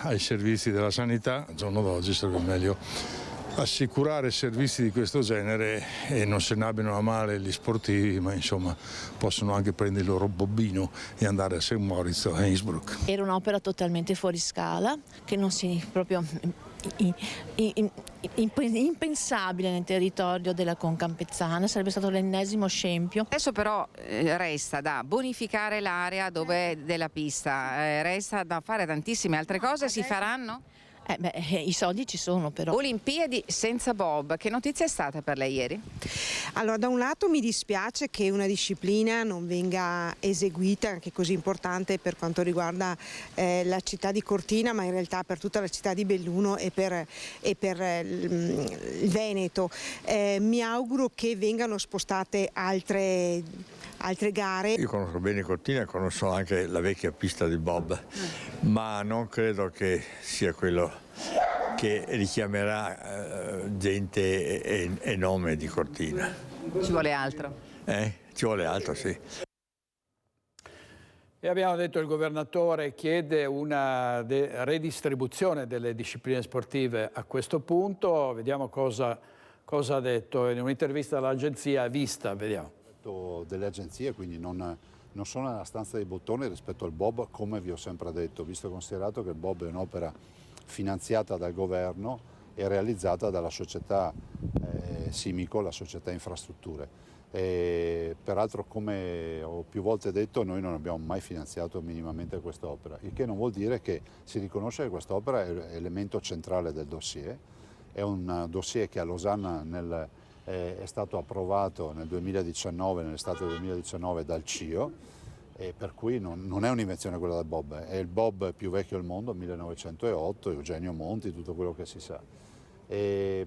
ai servizi della sanità, al giorno d'oggi sarebbe meglio assicurare servizi di questo genere e non se ne abbiano a male gli sportivi, ma insomma possono anche prendere il loro bobbino e andare a St. Moritz o a Innsbruck. Era un'opera totalmente fuori scala, che non si proprio impensabile nel territorio della Concampezzana, sarebbe stato l'ennesimo scempio. Adesso però resta da bonificare l'area dove della pista, resta da fare tantissime altre cose, si faranno? I soldi ci sono però. Olimpiadi senza bob, che notizia è stata per lei ieri? Allora, da un lato mi dispiace che una disciplina non venga eseguita, anche così importante per quanto riguarda la città di Cortina, ma in realtà per tutta la città di Belluno e per il Veneto. Mi auguro che vengano spostate altre gare. Io conosco bene Cortina e conosco anche la vecchia pista di bob, ma non credo che sia quello che richiamerà gente e nome di Cortina. Ci vuole altro? Ci vuole altro, sì. E abbiamo detto il governatore chiede una redistribuzione delle discipline sportive a questo punto. Vediamo cosa ha detto in un'intervista all'agenzia Vista. Vediamo. Delle agenzie, quindi non sono nella stanza dei bottoni rispetto al bob, come vi ho sempre detto, visto e considerato che il bob è un'opera finanziata dal governo e realizzata dalla società Simico, la società infrastrutture. Peraltro, come ho più volte detto, noi non abbiamo mai finanziato minimamente quest'opera, il che non vuol dire che si riconosce che quest'opera è elemento centrale del dossier. È un dossier che a Losanna è stato approvato nel 2019, nell'estate del 2019 dal CIO, e per cui non è un'invenzione quella del bob, è il bob più vecchio del mondo, 1908, Eugenio Monti, tutto quello che si sa. E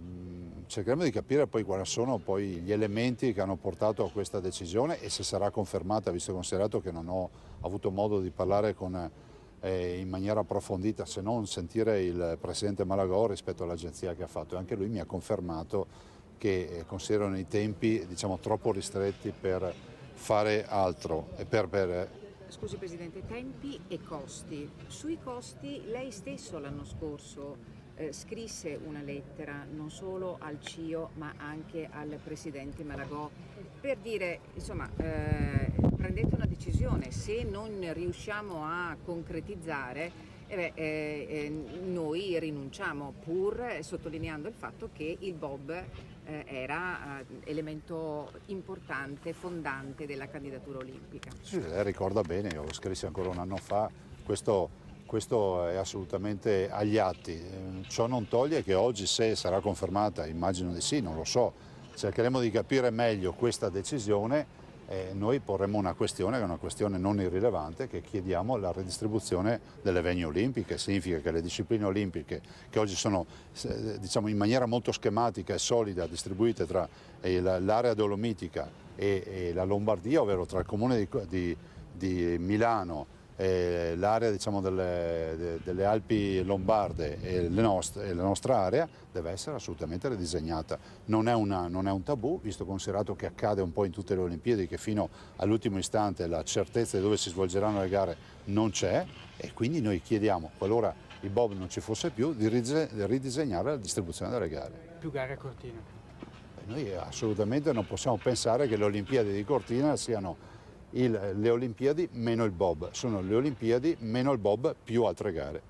cercheremo di capire poi quali sono poi gli elementi che hanno portato a questa decisione e se sarà confermata, visto e considerato che non ho avuto modo di parlare in maniera approfondita, se non sentire il presidente Malagò rispetto all'agenzia che ha fatto. E anche lui mi ha confermato che considerano i tempi, diciamo, troppo ristretti per fare altro. Scusi Presidente, tempi e costi. Sui costi lei stesso l'anno scorso scrisse una lettera non solo al CIO ma anche al Presidente Malagò per dire, insomma, prendete una decisione, se non riusciamo a concretizzare noi rinunciamo, pur sottolineando il fatto che il bob era elemento importante, fondante della candidatura olimpica. Sì, lei ricorda bene, io lo scrissi ancora un anno fa, questo è assolutamente agli atti. Ciò non toglie che oggi, se sarà confermata, immagino di sì, non lo so, cercheremo di capire meglio questa decisione. Noi porremo una questione, che è una questione non irrilevante, che chiediamo la redistribuzione delle venie olimpiche. Significa che le discipline olimpiche, che oggi sono, diciamo, in maniera molto schematica e solida distribuite tra l'area dolomitica e la Lombardia, ovvero tra il comune di Milano, l'area, diciamo, delle Alpi Lombarde e la nostra area, deve essere assolutamente ridisegnata. Non è un tabù, visto considerato che accade un po' in tutte le Olimpiadi, che fino all'ultimo istante la certezza di dove si svolgeranno le gare non c'è, e quindi noi chiediamo, qualora il bob non ci fosse più, di ridisegnare la distribuzione delle gare. Più gare a Cortina? Noi assolutamente non possiamo pensare che le Olimpiadi di Cortina siano le Olimpiadi meno il bob, sono le Olimpiadi meno il bob più altre gare.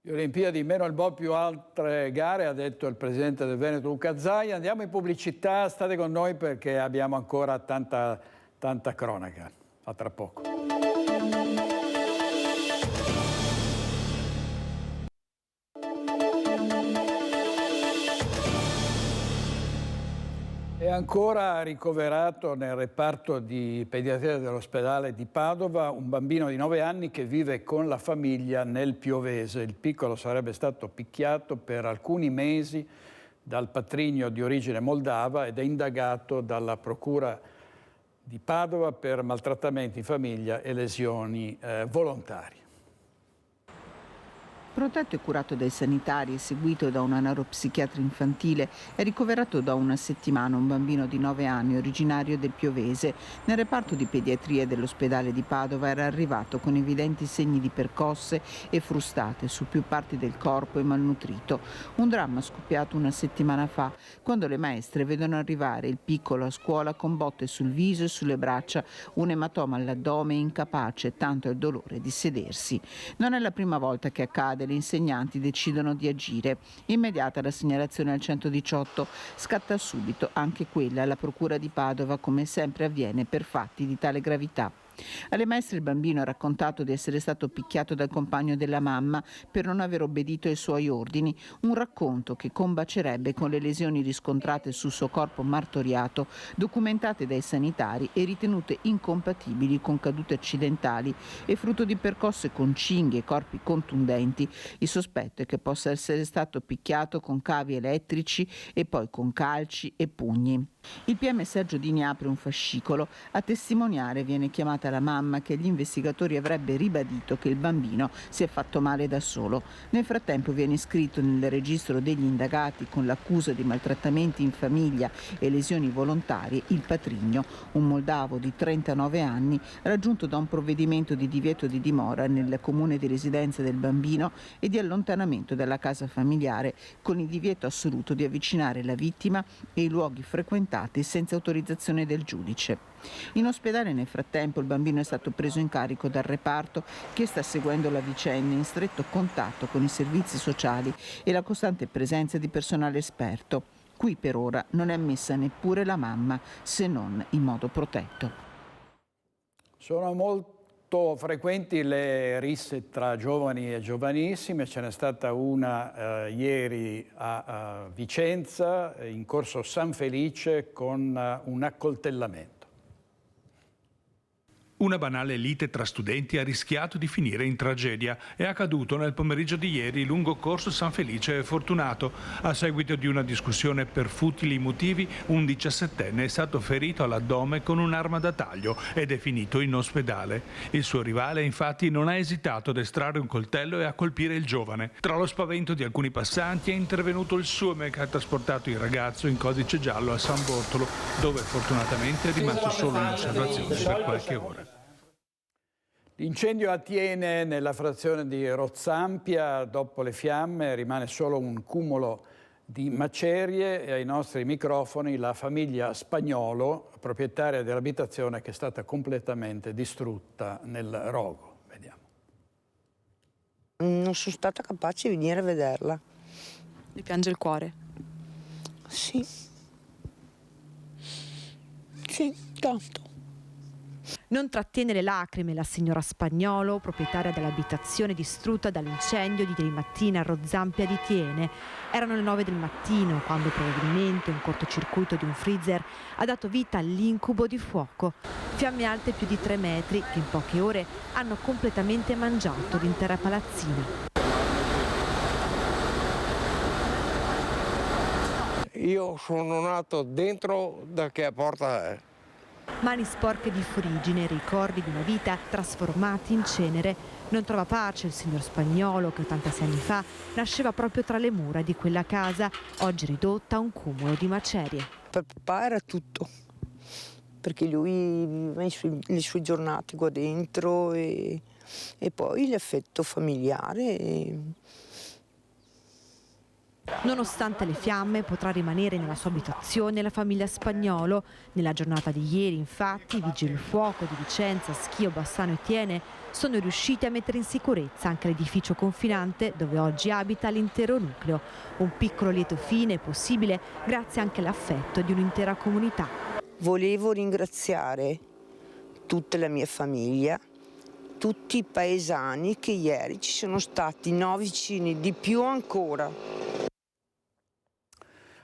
Le Olimpiadi meno il bob più altre gare, ha detto il presidente del Veneto Luca Zaia. Andiamo in pubblicità, state con noi perché abbiamo ancora tanta cronaca. A tra poco. È ancora ricoverato nel reparto di pediatria dell'ospedale di Padova un bambino di 9 anni che vive con la famiglia nel Piovese. Il piccolo sarebbe stato picchiato per alcuni mesi dal patrigno di origine moldava ed è indagato dalla procura di Padova per maltrattamenti in famiglia e lesioni volontarie. Protetto e curato dai sanitari e seguito da una neuropsichiatra infantile, è ricoverato da una settimana un bambino di 9 anni originario del Piovese. Nel reparto di pediatria dell'ospedale di Padova era arrivato con evidenti segni di percosse e frustate su più parti del corpo e malnutrito. Un dramma scoppiato una settimana fa, quando le maestre vedono arrivare il piccolo a scuola con botte sul viso e sulle braccia, un ematoma all'addome, incapace, tanto è il dolore di sedersi. Non è la prima volta che accade. Le insegnanti decidono di agire. Immediata la segnalazione al 118, scatta subito anche quella alla procura di Padova, come sempre avviene per fatti di tale gravità. Alle maestre il bambino ha raccontato di essere stato picchiato dal compagno della mamma per non aver obbedito ai suoi ordini, un racconto che combacerebbe con le lesioni riscontrate sul suo corpo martoriato, documentate dai sanitari e ritenute incompatibili con cadute accidentali e frutto di percosse con cinghie e corpi contundenti. Il sospetto è che possa essere stato picchiato con cavi elettrici e poi con calci e pugni. Il PM Sergio Dini apre un fascicolo. A testimoniare viene chiamata la mamma, che agli investigatori avrebbe ribadito che il bambino si è fatto male da solo. Nel frattempo viene iscritto nel registro degli indagati con l'accusa di maltrattamenti in famiglia e lesioni volontarie il patrigno, un moldavo di 39 anni raggiunto da un provvedimento di divieto di dimora nel comune di residenza del bambino e di allontanamento dalla casa familiare, con il divieto assoluto di avvicinare la vittima e i luoghi frequentati senza autorizzazione del giudice. In ospedale nel frattempo il bambino è stato preso in carico dal reparto, che sta seguendo la vicenda in stretto contatto con i servizi sociali e la costante presenza di personale esperto. Qui per ora non è ammessa neppure la mamma, se non in modo protetto. Sono molto frequenti le risse tra giovani e giovanissime, ce n'è stata una ieri a Vicenza, in corso San Felice, con un accoltellamento. Una banale lite tra studenti ha rischiato di finire in tragedia. È accaduto nel pomeriggio di ieri lungo corso San Felice e Fortunato. A seguito di una discussione per futili motivi, un 17enne è stato ferito all'addome con un'arma da taglio ed è finito in ospedale. Il suo rivale, infatti, non ha esitato ad estrarre un coltello e a colpire il giovane. Tra lo spavento di alcuni passanti è intervenuto il SUEME, che ha trasportato il ragazzo in codice giallo a San Bortolo, dove fortunatamente è rimasto solo in osservazione per qualche ora. L'incendio attiene nella frazione di Rozzampia. Dopo le fiamme rimane solo un cumulo di macerie e ai nostri microfoni la famiglia Spagnolo, proprietaria dell'abitazione che è stata completamente distrutta nel rogo. Vediamo. Non sono stata capace di venire a vederla. Mi piange il cuore? Sì. Sì, tanto. Non trattiene le lacrime la signora Spagnolo, proprietaria dell'abitazione distrutta dall'incendio di ieri mattina a Rozzampia di Thiene. Erano le 9 del mattino quando probabilmente un cortocircuito di un freezer ha dato vita all'incubo di fuoco. Fiamme alte più di 3 metri che in poche ore hanno completamente mangiato l'intera palazzina. Io sono nato dentro da che porta è. Mani sporche di furigine, ricordi di una vita trasformati in cenere. Non trova pace il signor Spagnolo che 86 anni fa nasceva proprio tra le mura di quella casa, oggi ridotta a un cumulo di macerie. Per papà era tutto, perché lui viveva le sue giornate qua dentro e poi l'affetto familiare. Nonostante le fiamme potrà rimanere nella sua abitazione la famiglia Spagnolo. Nella giornata di ieri infatti i vigili del fuoco di Vicenza, Schio, Bassano e Thiene sono riusciti a mettere in sicurezza anche l'edificio confinante dove oggi abita l'intero nucleo. Un piccolo lieto fine è possibile grazie anche all'affetto di un'intera comunità. Volevo ringraziare tutta la mia famiglia, tutti i paesani che ieri ci sono stati, no vicini, di più ancora.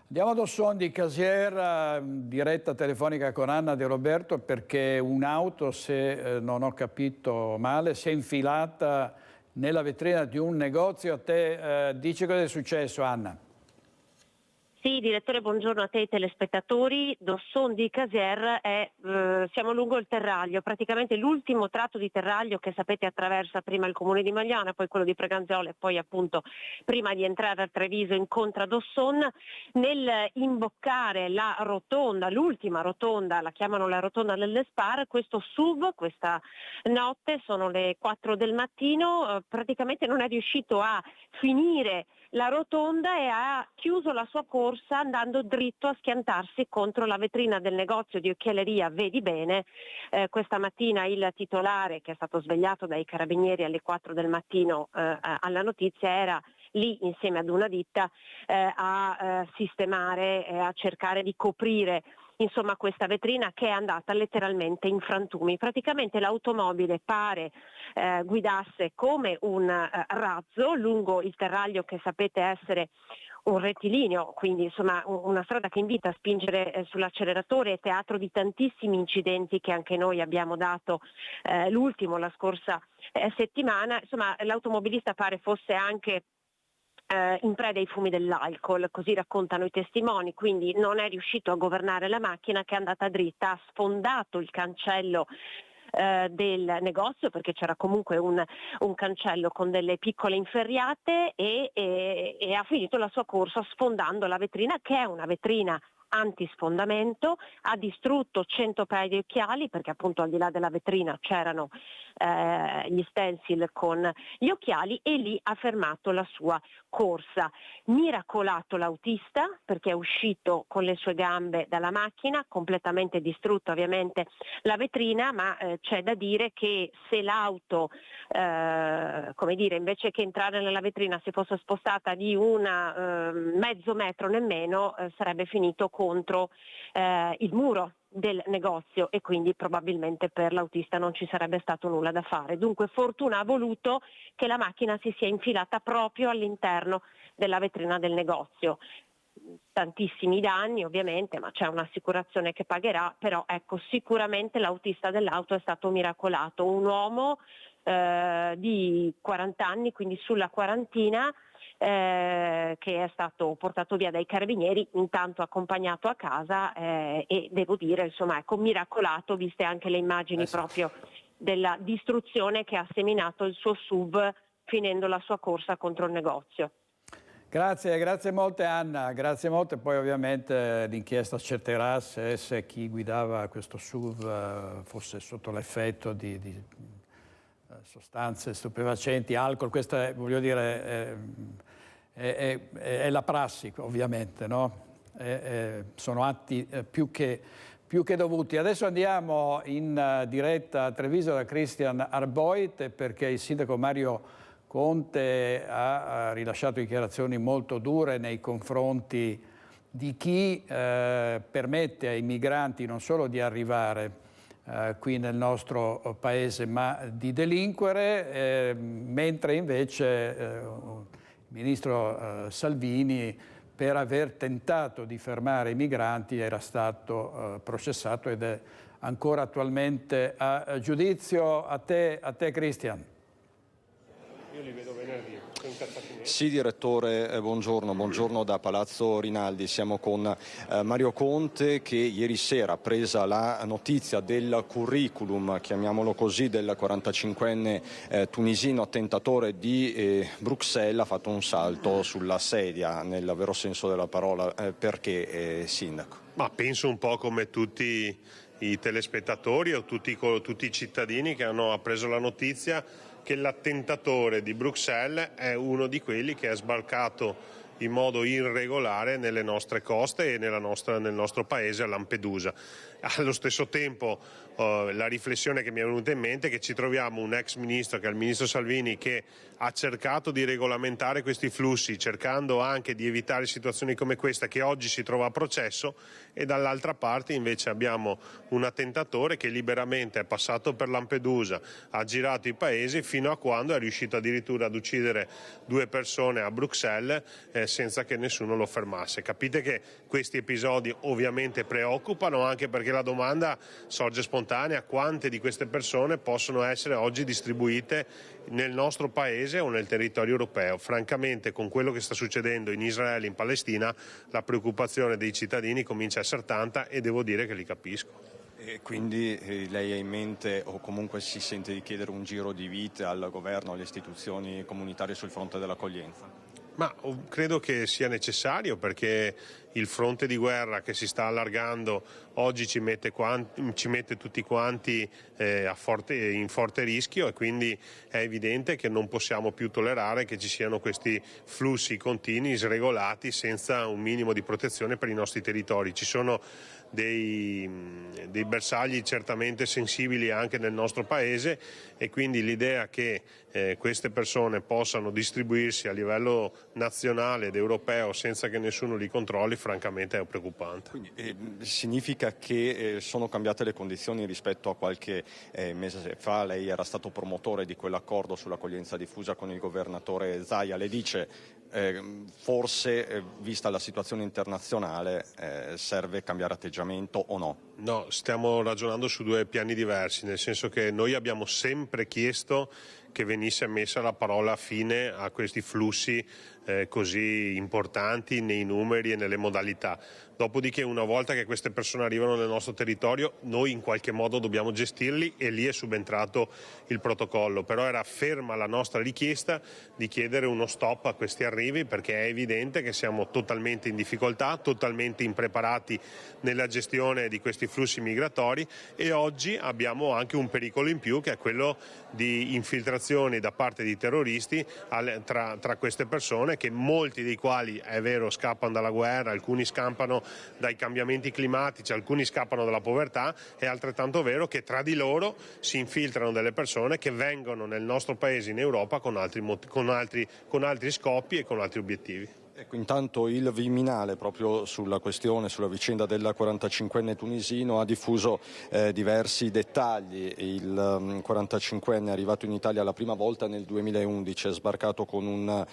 Andiamo ad Osson di Casier, diretta telefonica con Anna De Roberto, perché un'auto, se non ho capito male, si è infilata nella vetrina di un negozio. A te dici cosa è successo, Anna? Sì, direttore, buongiorno a te e telespettatori. D'Osson di Casier siamo lungo il Terraglio, praticamente l'ultimo tratto di Terraglio che sapete attraversa prima il comune di Magliana, poi quello di Preganziola e poi appunto prima di entrare a Treviso incontra D'Osson. Nel imboccare la rotonda, l'ultima rotonda, la chiamano la rotonda delle Spar, questo SUV questa notte, sono le 4 del mattino, praticamente non è riuscito a finire la rotonda e ha chiuso la sua corsa andando dritto a schiantarsi contro la vetrina del negozio di occhialeria Vedi Bene. Questa mattina il titolare, che è stato svegliato dai carabinieri alle 4 del mattino alla notizia, era lì insieme ad una ditta a sistemare, a cercare di coprire insomma questa vetrina che è andata letteralmente in frantumi. Praticamente l'automobile pare guidasse come un razzo lungo il terraglio che sapete essere un rettilineo, quindi insomma una strada che invita a spingere sull'acceleratore, teatro di tantissimi incidenti che anche noi abbiamo dato, l'ultimo la scorsa settimana. Insomma, l'automobilista pare fosse anche in preda ai fumi dell'alcol, così raccontano i testimoni, quindi non è riuscito a governare la macchina, che è andata dritta, ha sfondato il cancello del negozio, perché c'era comunque un cancello con delle piccole inferriate, e ha finito la sua corsa sfondando la vetrina, che è una vetrina antisfondamento. Ha distrutto 100 paia di occhiali, perché appunto al di là della vetrina c'erano gli stencil con gli occhiali, e lì ha fermato la sua corsa. Miracolato l'autista, perché è uscito con le sue gambe dalla macchina, completamente distrutta ovviamente la vetrina, ma c'è da dire che se l'auto come dire, invece che entrare nella vetrina si fosse spostata di mezzo metro nemmeno, sarebbe finito contro il muro del negozio, e quindi probabilmente per l'autista non ci sarebbe stato nulla da fare. Dunque fortuna ha voluto che la macchina si sia infilata proprio all'interno della vetrina del negozio. Tantissimi danni ovviamente, ma c'è un'assicurazione che pagherà, però ecco, sicuramente l'autista dell'auto è stato miracolato, un uomo di 40 anni, quindi sulla quarantina, che è stato portato via dai carabinieri, intanto accompagnato a casa, e devo dire, insomma, ecco, miracolato, viste anche le immagini proprio della distruzione che ha seminato il suo SUV finendo la sua corsa contro il negozio. Grazie molte Anna, grazie molte. Poi ovviamente l'inchiesta accerterà se chi guidava questo SUV fosse sotto l'effetto di sostanze stupefacenti, alcol. Questa è, voglio dire, è la prassi ovviamente, no? Sono atti più che dovuti. Adesso andiamo in diretta a Treviso da Christian Arboit, perché il sindaco Mario Conte ha rilasciato dichiarazioni molto dure nei confronti di chi permette ai migranti non solo di arrivare qui nel nostro paese, ma di delinquere, mentre invece il ministro Salvini, per aver tentato di fermare i migranti, era stato processato ed è ancora attualmente a giudizio. A te Christian. Io li vedo venerdì. Sì, direttore, buongiorno da Palazzo Rinaldi. Siamo con Mario Conte, che ieri sera, presa la notizia del curriculum, chiamiamolo così, del 45enne tunisino attentatore di Bruxelles, ha fatto un salto sulla sedia, nel vero senso della parola. Perché, sindaco? Ma penso un po' come tutti i telespettatori o tutti i cittadini che hanno appreso la notizia, che l'attentatore di Bruxelles è uno di quelli che è sbarcato in modo irregolare nelle nostre coste e nel nostro paese, a Lampedusa. Allo stesso tempo la riflessione che mi è venuta in mente è che ci troviamo un ex ministro, che è il ministro Salvini, che ha cercato di regolamentare questi flussi, cercando anche di evitare situazioni come questa, che oggi si trova a processo, e dall'altra parte invece abbiamo un attentatore che liberamente è passato per Lampedusa, ha girato i paesi fino a quando è riuscito addirittura ad uccidere 2 persone a Bruxelles senza che nessuno lo fermasse. Capite che questi episodi ovviamente preoccupano, anche perché la domanda sorge spontanea: quante di queste persone possono essere oggi distribuite nel nostro paese o nel territorio europeo? Francamente, con quello che sta succedendo in Israele e in Palestina, la preoccupazione dei cittadini comincia a essere tanta, e devo dire che li capisco. E quindi lei ha in mente, o comunque si sente di chiedere, un giro di vite al governo, alle istituzioni comunitarie sul fronte dell'accoglienza? Ma credo che sia necessario, perché il fronte di guerra che si sta allargando oggi ci mette tutti quanti in forte rischio, e quindi è evidente che non possiamo più tollerare che ci siano questi flussi continui, sregolati, senza un minimo di protezione per i nostri territori. Ci sono dei dei bersagli certamente sensibili anche nel nostro paese, e quindi l'idea che queste persone possano distribuirsi a livello nazionale ed europeo senza che nessuno li controlli, francamente è preoccupante. Quindi, significa che sono cambiate le condizioni rispetto a qualche mese fa. Lei era stato promotore di quell'accordo sull'accoglienza diffusa con il governatore Zaia. Le dice forse, vista la situazione internazionale, serve cambiare atteggiamento o no? No, stiamo ragionando su due piani diversi, nel senso che noi abbiamo sempre chiesto che venisse messa la parola fine a questi flussi così importanti nei numeri e nelle modalità. Dopodiché, una volta che queste persone arrivano nel nostro territorio, noi in qualche modo dobbiamo gestirli, e lì è subentrato il protocollo. Però era ferma la nostra richiesta di chiedere uno stop a questi arrivi, perché è evidente che siamo totalmente in difficoltà, totalmente impreparati nella gestione di questi flussi migratori, e oggi abbiamo anche un pericolo in più, che è quello di infiltrazioni da parte di terroristi tra queste persone, che molti dei quali, è vero, scappano dalla guerra, alcuni scappano dai cambiamenti climatici, alcuni scappano dalla povertà. È altrettanto vero che tra di loro si infiltrano delle persone che vengono nel nostro paese, in Europa, con altri scopi e con altri obiettivi. Ecco, intanto il Viminale, proprio sulla questione, sulla vicenda del 45enne tunisino, ha diffuso diversi dettagli. Il 45enne è arrivato in Italia la prima volta nel 2011, è sbarcato con un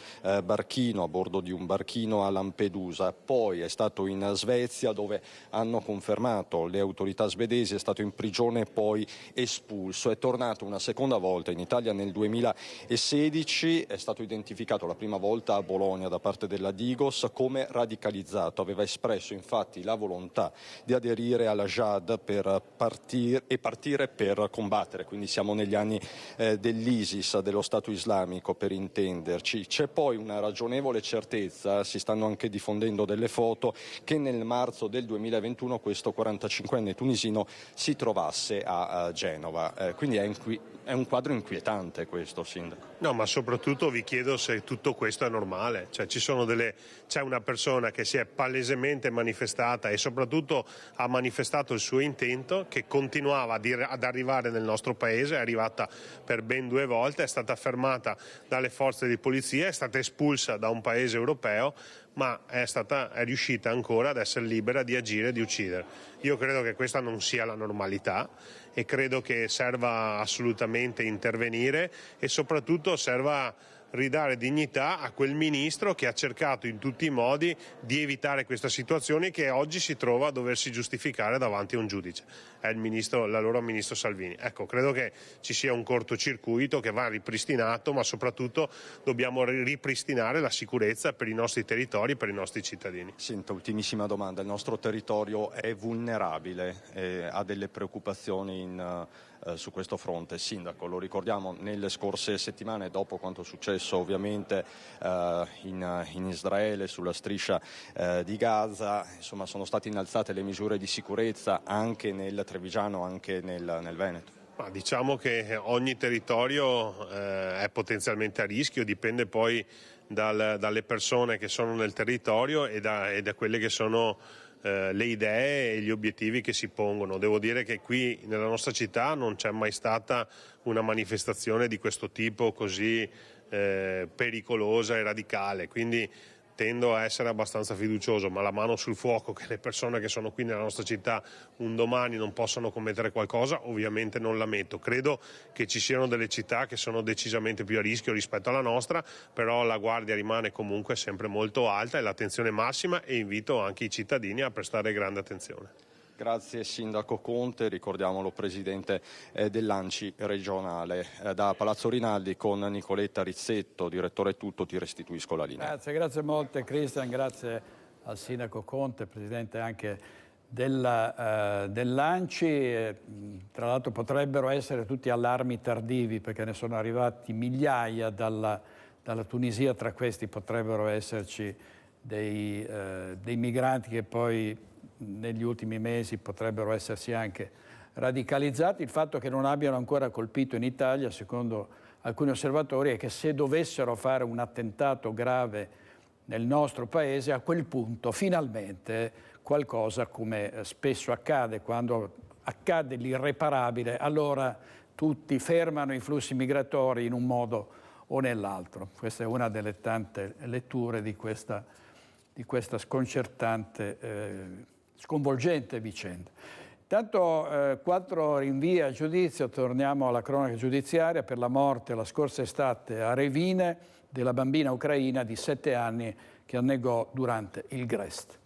barchino, a bordo di un barchino a Lampedusa, poi è stato in Svezia, dove hanno confermato le autorità svedesi, è stato in prigione e poi espulso. È tornato una seconda volta in Italia nel 2016, è stato identificato la prima volta a Bologna da parte della Digos come radicalizzato. Aveva espresso infatti la volontà di aderire alla Jihad per partire per combattere, quindi siamo negli anni dell'ISIS, dello Stato islamico per intenderci. C'è poi una ragionevole certezza, si stanno anche diffondendo delle foto, che nel marzo del 2021 questo 45enne tunisino si trovasse a Genova, quindi è un quadro inquietante questo, Sindaco. No, ma soprattutto vi chiedo se tutto questo è normale, cioè c'è una persona che si è palesemente manifestata e soprattutto ha manifestato il suo intento, che continuava ad arrivare nel nostro paese, è arrivata per ben 2 volte, è stata fermata dalle forze di polizia, è stata espulsa da un paese europeo, ma è riuscita ancora ad essere libera di agire e di uccidere. Io credo che questa non sia la normalità, e credo che serva assolutamente intervenire, e soprattutto serva ridare dignità a quel ministro che ha cercato in tutti i modi di evitare questa situazione, e che oggi si trova a doversi giustificare davanti a un giudice. È l'allora ministro Salvini. Ecco, credo che ci sia un cortocircuito che va ripristinato, ma soprattutto dobbiamo ripristinare la sicurezza per i nostri territori e per i nostri cittadini. Senta, ultimissima domanda. Il nostro territorio è vulnerabile, ha delle preoccupazioni su questo fronte. Sindaco, lo ricordiamo, nelle scorse settimane, dopo quanto è successo ovviamente in Israele, sulla striscia di Gaza, insomma, sono state innalzate le misure di sicurezza anche nel Trevigiano, anche nel Veneto. Ma diciamo che ogni territorio è potenzialmente a rischio, dipende poi dalle persone che sono nel territorio e da quelle che sono le idee e gli obiettivi che si pongono. Devo dire che qui nella nostra città non c'è mai stata una manifestazione di questo tipo così pericolosa e radicale, quindi tendo a essere abbastanza fiducioso, ma la mano sul fuoco che le persone che sono qui nella nostra città un domani non possano commettere qualcosa, ovviamente non la metto. Credo che ci siano delle città che sono decisamente più a rischio rispetto alla nostra, però la guardia rimane comunque sempre molto alta e l'attenzione massima, e invito anche i cittadini a prestare grande attenzione. Grazie Sindaco Conte, ricordiamolo presidente dell'ANCI regionale. Da Palazzo Rinaldi con Nicoletta Rizzetto, direttore tutto, ti restituisco la linea. Grazie molte Cristian, grazie al Sindaco Conte, presidente anche dell'ANCI. Tra l'altro potrebbero essere tutti allarmi tardivi, perché ne sono arrivati migliaia dalla Tunisia, tra questi potrebbero esserci dei migranti che poi negli ultimi mesi potrebbero essersi anche radicalizzati. Il fatto che non abbiano ancora colpito in Italia, secondo alcuni osservatori, è che se dovessero fare un attentato grave nel nostro paese, a quel punto finalmente qualcosa, come spesso accade quando accade l'irreparabile, allora tutti fermano i flussi migratori in un modo o nell'altro. Questa è una delle tante letture di questa sconcertante, sconvolgente vicenda. Intanto 4 rinvii a giudizio, torniamo alla cronaca giudiziaria, per la morte la scorsa estate a Revine della bambina ucraina di 7 anni che annegò durante il Grest.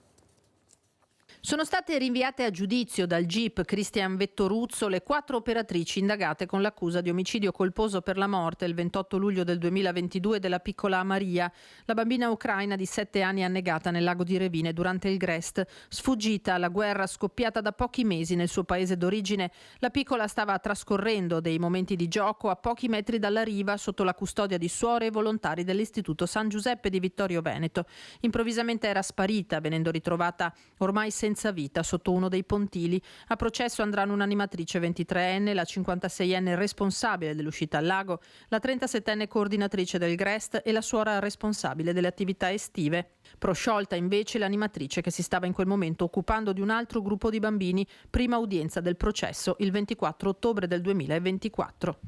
Sono state rinviate a giudizio dal GIP Cristian Vettoruzzo le 4 operatrici indagate con l'accusa di omicidio colposo per la morte il 28 luglio del 2022 della piccola Maria, la bambina ucraina di 7 anni annegata nel lago di Revine durante il Grest. Sfuggita alla guerra scoppiata da pochi mesi nel suo paese d'origine, la piccola stava trascorrendo dei momenti di gioco a pochi metri dalla riva sotto la custodia di suore e volontari dell'Istituto San Giuseppe di Vittorio Veneto. Improvvisamente era sparita, venendo ritrovata ormai senza vita sotto uno dei pontili. A processo andranno un'animatrice 23enne, la 56enne responsabile dell'uscita al lago, la 37enne coordinatrice del Grest e la suora responsabile delle attività estive. Prosciolta invece l'animatrice che si stava in quel momento occupando di un altro gruppo di bambini, prima udienza del processo il 24 ottobre del 2024.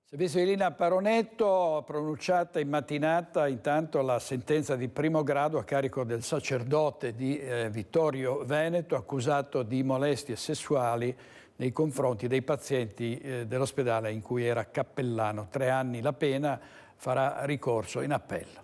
Servizio di Lina Paronetto, pronunciata in mattinata intanto la sentenza di primo grado a carico del sacerdote di Vittorio Veneto, accusato di molestie sessuali nei confronti dei pazienti dell'ospedale in cui era cappellano. 3 anni la pena, farà ricorso in appello.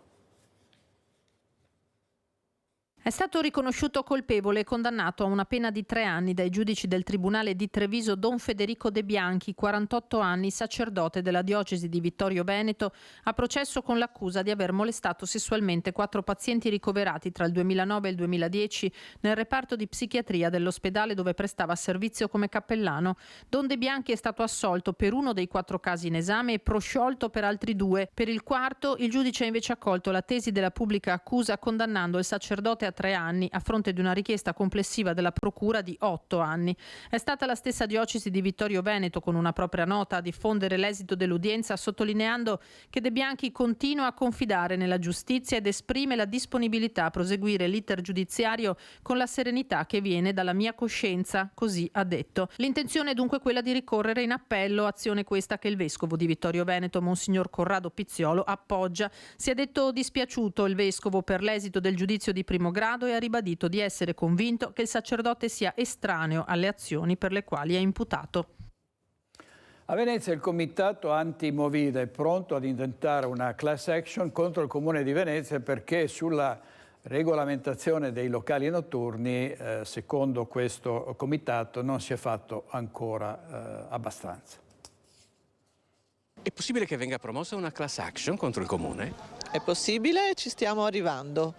È stato riconosciuto colpevole e condannato a una pena di 3 anni dai giudici del Tribunale di Treviso Don Federico De Bianchi, 48 anni, sacerdote della diocesi di Vittorio Veneto, a processo con l'accusa di aver molestato sessualmente 4 pazienti ricoverati tra il 2009 e il 2010 nel reparto di psichiatria dell'ospedale dove prestava servizio come cappellano. Don De Bianchi è stato assolto per uno dei 4 casi in esame e prosciolto per altri 2. Per il quarto, il giudice ha invece accolto la tesi della pubblica accusa condannando il sacerdote a 3 anni a fronte di una richiesta complessiva della procura di 8 anni. È stata la stessa diocesi di Vittorio Veneto con una propria nota a diffondere l'esito dell'udienza, sottolineando che De Bianchi continua a confidare nella giustizia ed esprime la disponibilità a proseguire l'iter giudiziario con la serenità che viene dalla mia coscienza, così ha detto. L'intenzione è dunque quella di ricorrere in appello, azione questa che il vescovo di Vittorio Veneto, Monsignor Corrado Pizziolo, appoggia. Si è detto dispiaciuto il vescovo per l'esito del giudizio di primo grado e ha ribadito di essere convinto che il sacerdote sia estraneo alle azioni per le quali è imputato. A Venezia il comitato anti-Movida è pronto ad intentare una class action contro il Comune di Venezia perché sulla regolamentazione dei locali notturni, secondo questo comitato, non si è fatto ancora abbastanza. È possibile che venga promossa una class action contro il Comune? È possibile, ci stiamo arrivando.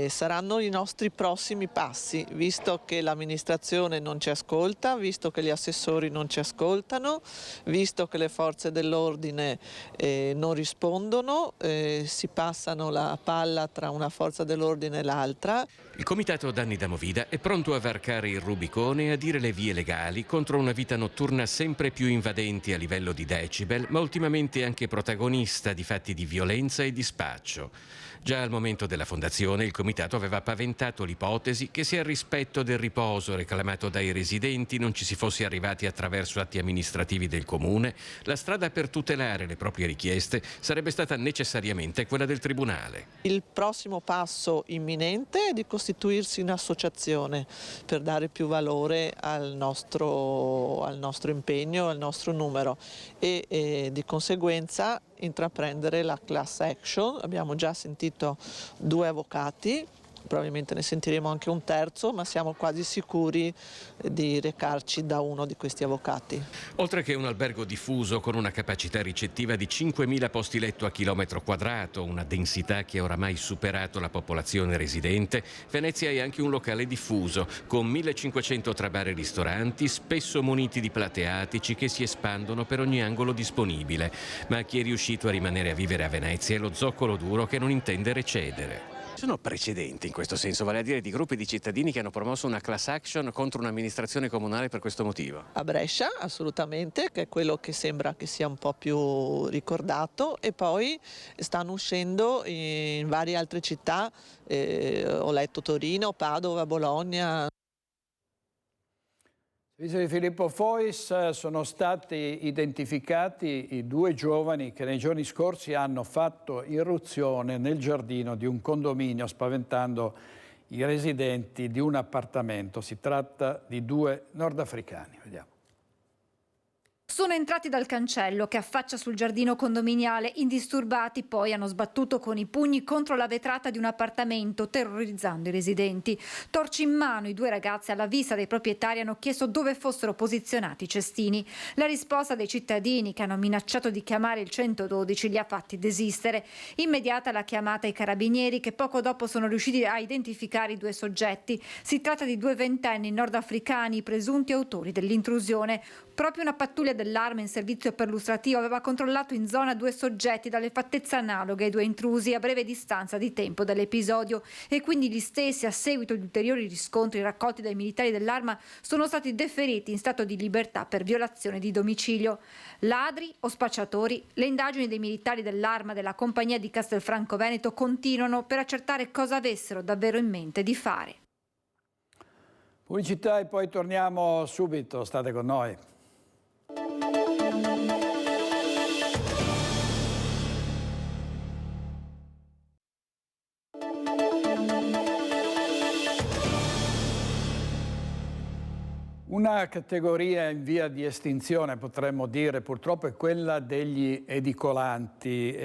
Saranno i nostri prossimi passi, visto che l'amministrazione non ci ascolta, visto che gli assessori non ci ascoltano, visto che le forze dell'ordine non rispondono, si passano la palla tra una forza dell'ordine e l'altra. Il Comitato Danni da Movida è pronto a varcare il Rubicone e a dire le vie legali contro una vita notturna sempre più invadente a livello di decibel, ma ultimamente anche protagonista di fatti di violenza e di spaccio. Già al momento della fondazione il comitato aveva paventato l'ipotesi che se al rispetto del riposo reclamato dai residenti non ci si fosse arrivati attraverso atti amministrativi del comune, la strada per tutelare le proprie richieste sarebbe stata necessariamente quella del tribunale. Il prossimo passo imminente è di costituirsi in associazione per dare più valore al nostro impegno, al nostro numero e di conseguenza intraprendere la class action. Abbiamo già sentito 2 avvocati, probabilmente ne sentiremo anche un terzo, ma siamo quasi sicuri di recarci da uno di questi avvocati. Oltre che un albergo diffuso con una capacità ricettiva di 5.000 posti letto a chilometro quadrato, una densità che ha oramai superato la popolazione residente, Venezia è anche un locale diffuso, con 1.500 tra bar e ristoranti, spesso muniti di plateatici che si espandono per ogni angolo disponibile. Ma chi è riuscito a rimanere a vivere a Venezia è lo zoccolo duro che non intende recedere. Ci sono precedenti in questo senso, vale a dire di gruppi di cittadini che hanno promosso una class action contro un'amministrazione comunale per questo motivo? A Brescia assolutamente, che è quello che sembra che sia un po' più ricordato, e poi stanno uscendo in varie altre città, ho letto Torino, Padova, Bologna. Vice di Filippo Fois, sono stati identificati i 2 giovani che nei giorni scorsi hanno fatto irruzione nel giardino di un condominio spaventando i residenti di un appartamento. Si tratta di 2 nordafricani. Vediamo. Sono entrati dal cancello che affaccia sul giardino condominiale, indisturbati, poi hanno sbattuto con i pugni contro la vetrata di un appartamento, terrorizzando i residenti. Torci in mano, i 2 ragazzi alla vista dei proprietari hanno chiesto dove fossero posizionati i cestini. La risposta dei cittadini, che hanno minacciato di chiamare il 112, li ha fatti desistere. Immediata la chiamata ai carabinieri, che poco dopo sono riusciti a identificare i 2 soggetti. Si tratta di 2 ventenni nordafricani, presunti autori dell'intrusione. Proprio una pattuglia dell'Arma in servizio perlustrativo aveva controllato in zona 2 soggetti dalle fattezze analoghe ai 2 intrusi a breve distanza di tempo dall'episodio, e quindi gli stessi, a seguito di ulteriori riscontri raccolti dai militari dell'Arma, sono stati deferiti in stato di libertà per violazione di domicilio. Ladri o spacciatori? Le indagini dei militari dell'Arma della compagnia di Castelfranco Veneto continuano per accertare cosa avessero davvero in mente di fare. Pubblicità e poi torniamo subito, state con noi. Una categoria in via di estinzione, potremmo dire, purtroppo è quella degli edicolanti,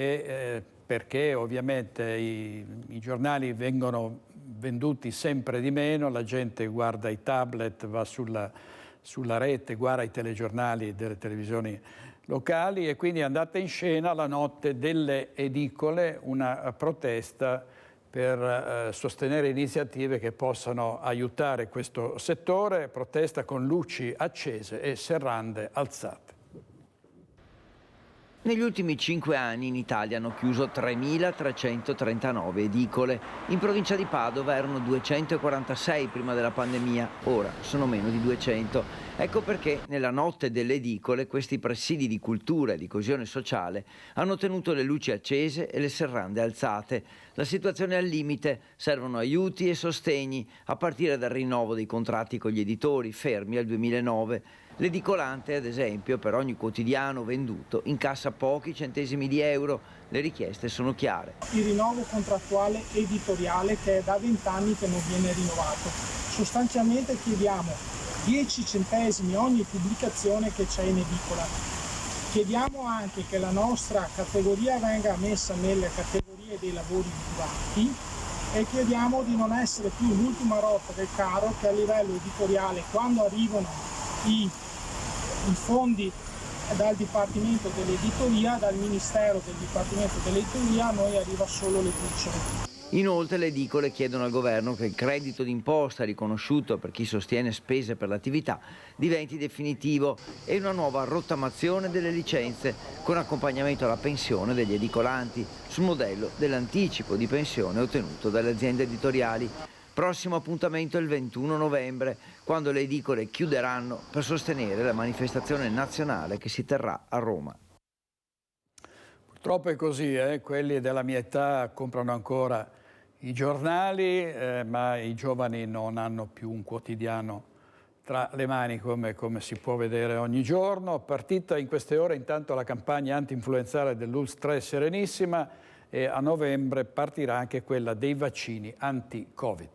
perché ovviamente i giornali vengono venduti sempre di meno, la gente guarda i tablet, va sulla rete, guarda i telegiornali delle televisioni locali, e quindi è andata in scena la notte delle edicole, una protesta per sostenere iniziative che possano aiutare questo settore, protesta con luci accese e serrande alzate. Negli ultimi 5 anni in Italia hanno chiuso 3.339 edicole. In provincia di Padova erano 246 prima della pandemia, ora sono meno di 200. Ecco perché nella notte delle edicole questi presidi di cultura e di coesione sociale hanno tenuto le luci accese e le serrande alzate. La situazione è al limite, servono aiuti e sostegni, a partire dal rinnovo dei contratti con gli editori, fermi al 2009. L'edicolante, ad esempio, per ogni quotidiano venduto incassa pochi centesimi di euro. Le richieste sono chiare. Il rinnovo contrattuale editoriale, che è da 20 anni che non viene rinnovato. Sostanzialmente chiediamo 10 centesimi ogni pubblicazione che c'è in edicola. Chiediamo anche che la nostra categoria venga messa nelle categorie dei lavori usurati, e chiediamo di non essere più l'ultima rotta del carro, che a livello editoriale, quando arrivano i fondi dal Dipartimento dell'Editoria, dal Ministero del Dipartimento dell'Editoria, a noi arriva solo le briciole. Inoltre le edicole chiedono al governo che il credito d'imposta riconosciuto per chi sostiene spese per l'attività diventi definitivo, e una nuova rottamazione delle licenze con accompagnamento alla pensione degli edicolanti sul modello dell'anticipo di pensione ottenuto dalle aziende editoriali. Prossimo appuntamento il 21 novembre, quando le edicole chiuderanno per sostenere la manifestazione nazionale che si terrà a Roma. Purtroppo è così, quelli della mia età comprano ancora i giornali, ma i giovani non hanno più un quotidiano tra le mani come si può vedere ogni giorno. Partita in queste ore intanto la campagna anti-influenzale dell'ULSS 3 Serenissima, e a novembre partirà anche quella dei vaccini anti-Covid.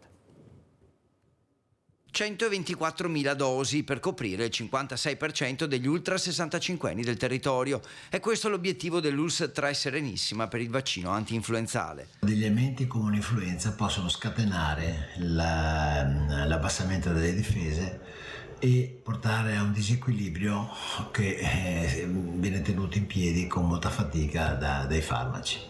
124.000 dosi per coprire il 56% degli ultra 65enni del territorio. È questo l'obiettivo dell'ULSS 3 Serenissima per il vaccino anti-influenzale. Degli elementi come un'influenza possono scatenare l'abbassamento delle difese e portare a un disequilibrio che viene tenuto in piedi con molta fatica dai farmaci.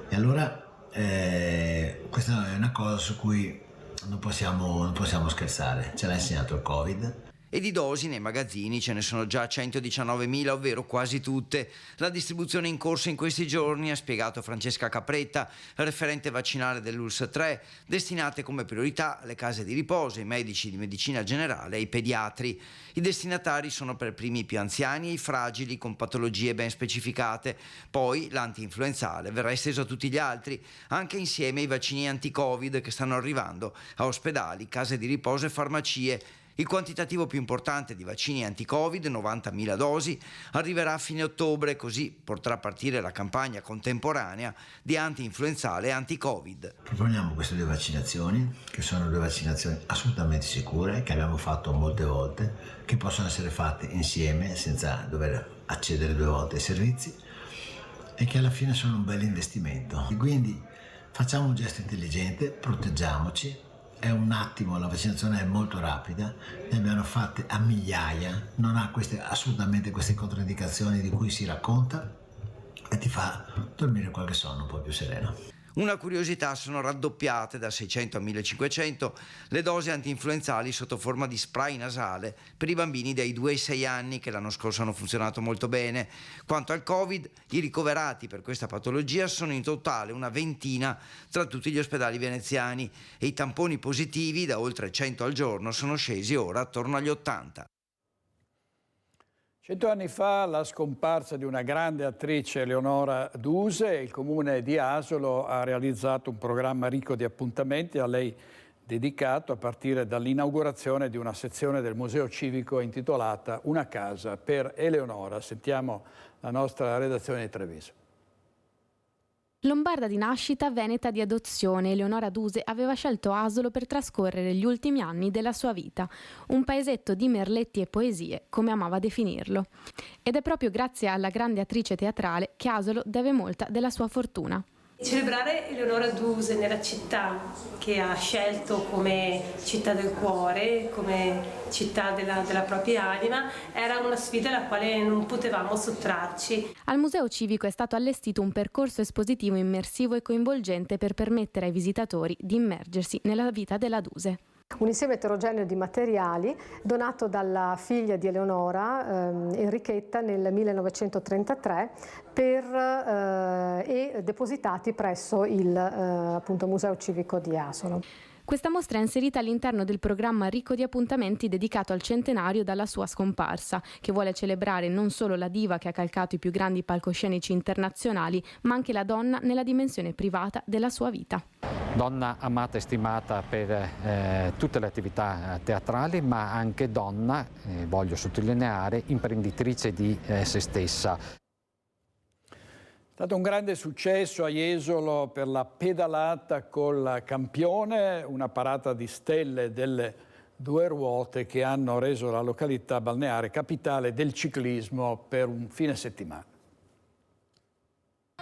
E allora questa è una cosa su cui non possiamo scherzare, ce l'ha insegnato il Covid. E di dosi nei magazzini ce ne sono già 119.000, ovvero quasi tutte. La distribuzione in corso in questi giorni, ha spiegato Francesca Capretta, referente vaccinale dell'ULSS 3, destinate come priorità alle case di riposo, ai medici di medicina generale e ai pediatri. I destinatari sono per primi i più anziani e i fragili con patologie ben specificate. Poi l'anti-influenzale verrà esteso a tutti gli altri, anche insieme ai vaccini anti-Covid che stanno arrivando a ospedali, case di riposo e farmacie. Il quantitativo più importante di vaccini anti-Covid, 90.000 dosi, arriverà a fine ottobre, così potrà partire la campagna contemporanea di anti-influenzale e anti-Covid. Proponiamo queste 2 vaccinazioni, che sono 2 vaccinazioni assolutamente sicure, che abbiamo fatto molte volte, che possono essere fatte insieme senza dover accedere 2 volte ai servizi e che alla fine sono un bel investimento. E quindi facciamo un gesto intelligente, proteggiamoci. È un attimo, la vaccinazione è molto rapida, ne abbiamo fatte a migliaia, non ha assolutamente queste controindicazioni di cui si racconta e ti fa dormire qualche sonno un po' più sereno. Una curiosità: sono raddoppiate da 600 a 1500 le dosi antinfluenzali sotto forma di spray nasale per i bambini dai 2 ai 6 anni, che l'anno scorso hanno funzionato molto bene. Quanto al Covid, i ricoverati per questa patologia sono in totale una ventina tra tutti gli ospedali veneziani e i tamponi positivi, da oltre 100 al giorno, sono scesi ora attorno agli 80. 100 anni fa la scomparsa di una grande attrice, Eleonora Duse. Il comune di Asolo ha realizzato un programma ricco di appuntamenti a lei dedicato, a partire dall'inaugurazione di una sezione del Museo Civico intitolata Una casa per Eleonora. Sentiamo la nostra redazione di Treviso. Lombarda di nascita, veneta di adozione, Eleonora Duse aveva scelto Asolo per trascorrere gli ultimi anni della sua vita, un paesetto di merletti e poesie, come amava definirlo. Ed è proprio grazie alla grande attrice teatrale che Asolo deve molta della sua fortuna. Celebrare Eleonora Duse nella città che ha scelto come città del cuore, come città della propria anima, era una sfida alla quale non potevamo sottrarci. Al Museo Civico è stato allestito un percorso espositivo immersivo e coinvolgente per permettere ai visitatori di immergersi nella vita della Duse. Un insieme eterogeneo di materiali donato dalla figlia di Eleonora, Enrichetta, nel 1933 e depositati presso il appunto, Museo Civico di Asolo. Questa mostra è inserita all'interno del programma ricco di appuntamenti dedicato al centenario dalla sua scomparsa, che vuole celebrare non solo la diva che ha calcato i più grandi palcoscenici internazionali, ma anche la donna nella dimensione privata della sua vita. Donna amata e stimata per tutte le attività teatrali, ma anche donna, voglio sottolineare, imprenditrice di se stessa. È stato un grande successo a Jesolo per la pedalata col campione, una parata di stelle delle 2 ruote che hanno reso la località balneare capitale del ciclismo per un fine settimana.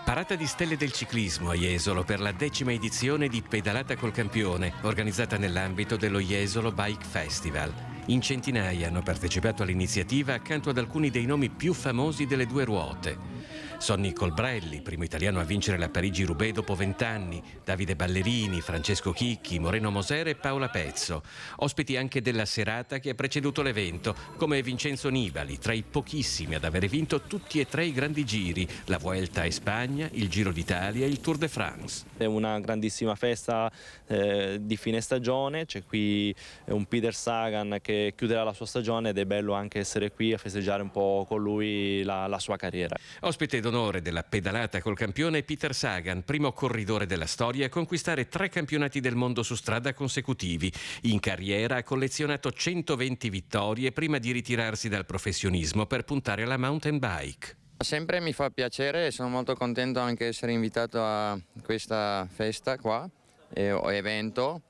Parata di stelle del ciclismo a Jesolo per la 10ª edizione di Pedalata col Campione, organizzata nell'ambito dello Jesolo Bike Festival. In centinaia hanno partecipato all'iniziativa accanto ad alcuni dei nomi più famosi delle 2 ruote. Sonny Colbrelli, primo italiano a vincere la Parigi-Roubaix dopo 20 anni, Davide Ballerini, Francesco Chicchi, Moreno Moser e Paola Pezzo. Ospiti anche della serata che ha preceduto l'evento, come Vincenzo Nibali, tra i pochissimi ad avere vinto tutti e 3 i grandi giri, la Vuelta a Spagna, il Giro d'Italia e il Tour de France. È una grandissima festa di fine stagione, c'è qui un Peter Sagan che chiuderà la sua stagione ed è bello anche essere qui a festeggiare un po' con lui la sua carriera. Ospite d'onore della Pedalata col Campione è Peter Sagan, primo corridore della storia a conquistare 3 campionati del mondo su strada consecutivi. In carriera ha collezionato 120 vittorie prima di ritirarsi dal professionismo per puntare alla mountain bike. Sempre mi fa piacere e sono molto contento anche di essere invitato a questa festa qua, evento.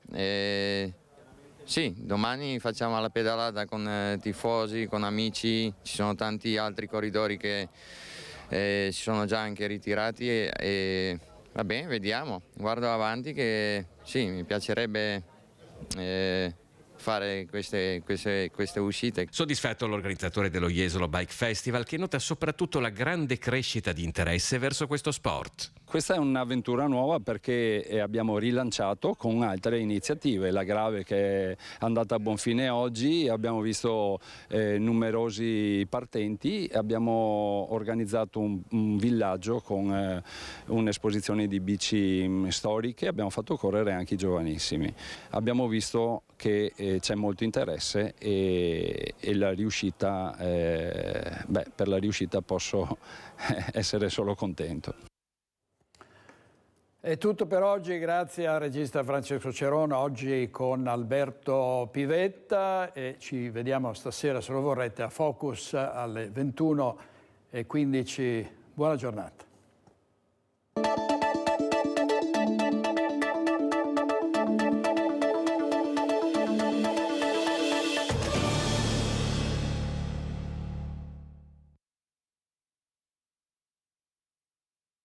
Sì, domani facciamo la pedalata con tifosi, con amici, ci sono tanti altri corridori che si sono già anche ritirati e va bene, vediamo, guardo avanti che sì, mi piacerebbe fare queste uscite. Soddisfatto l'organizzatore dello Jesolo Bike Festival, che nota soprattutto la grande crescita di interesse verso questo sport. Questa è un'avventura nuova perché abbiamo rilanciato con altre iniziative. La Grave che è andata a buon fine oggi, abbiamo visto numerosi partenti, abbiamo organizzato un villaggio con un'esposizione di bici storiche, abbiamo fatto correre anche i giovanissimi. Abbiamo visto che c'è molto interesse e la riuscita, per la riuscita posso essere solo contento. È tutto per oggi, grazie al regista Francesco Cerone, oggi con Alberto Pivetta, e ci vediamo stasera, se lo vorrete, a Focus alle 21:15. Buona giornata.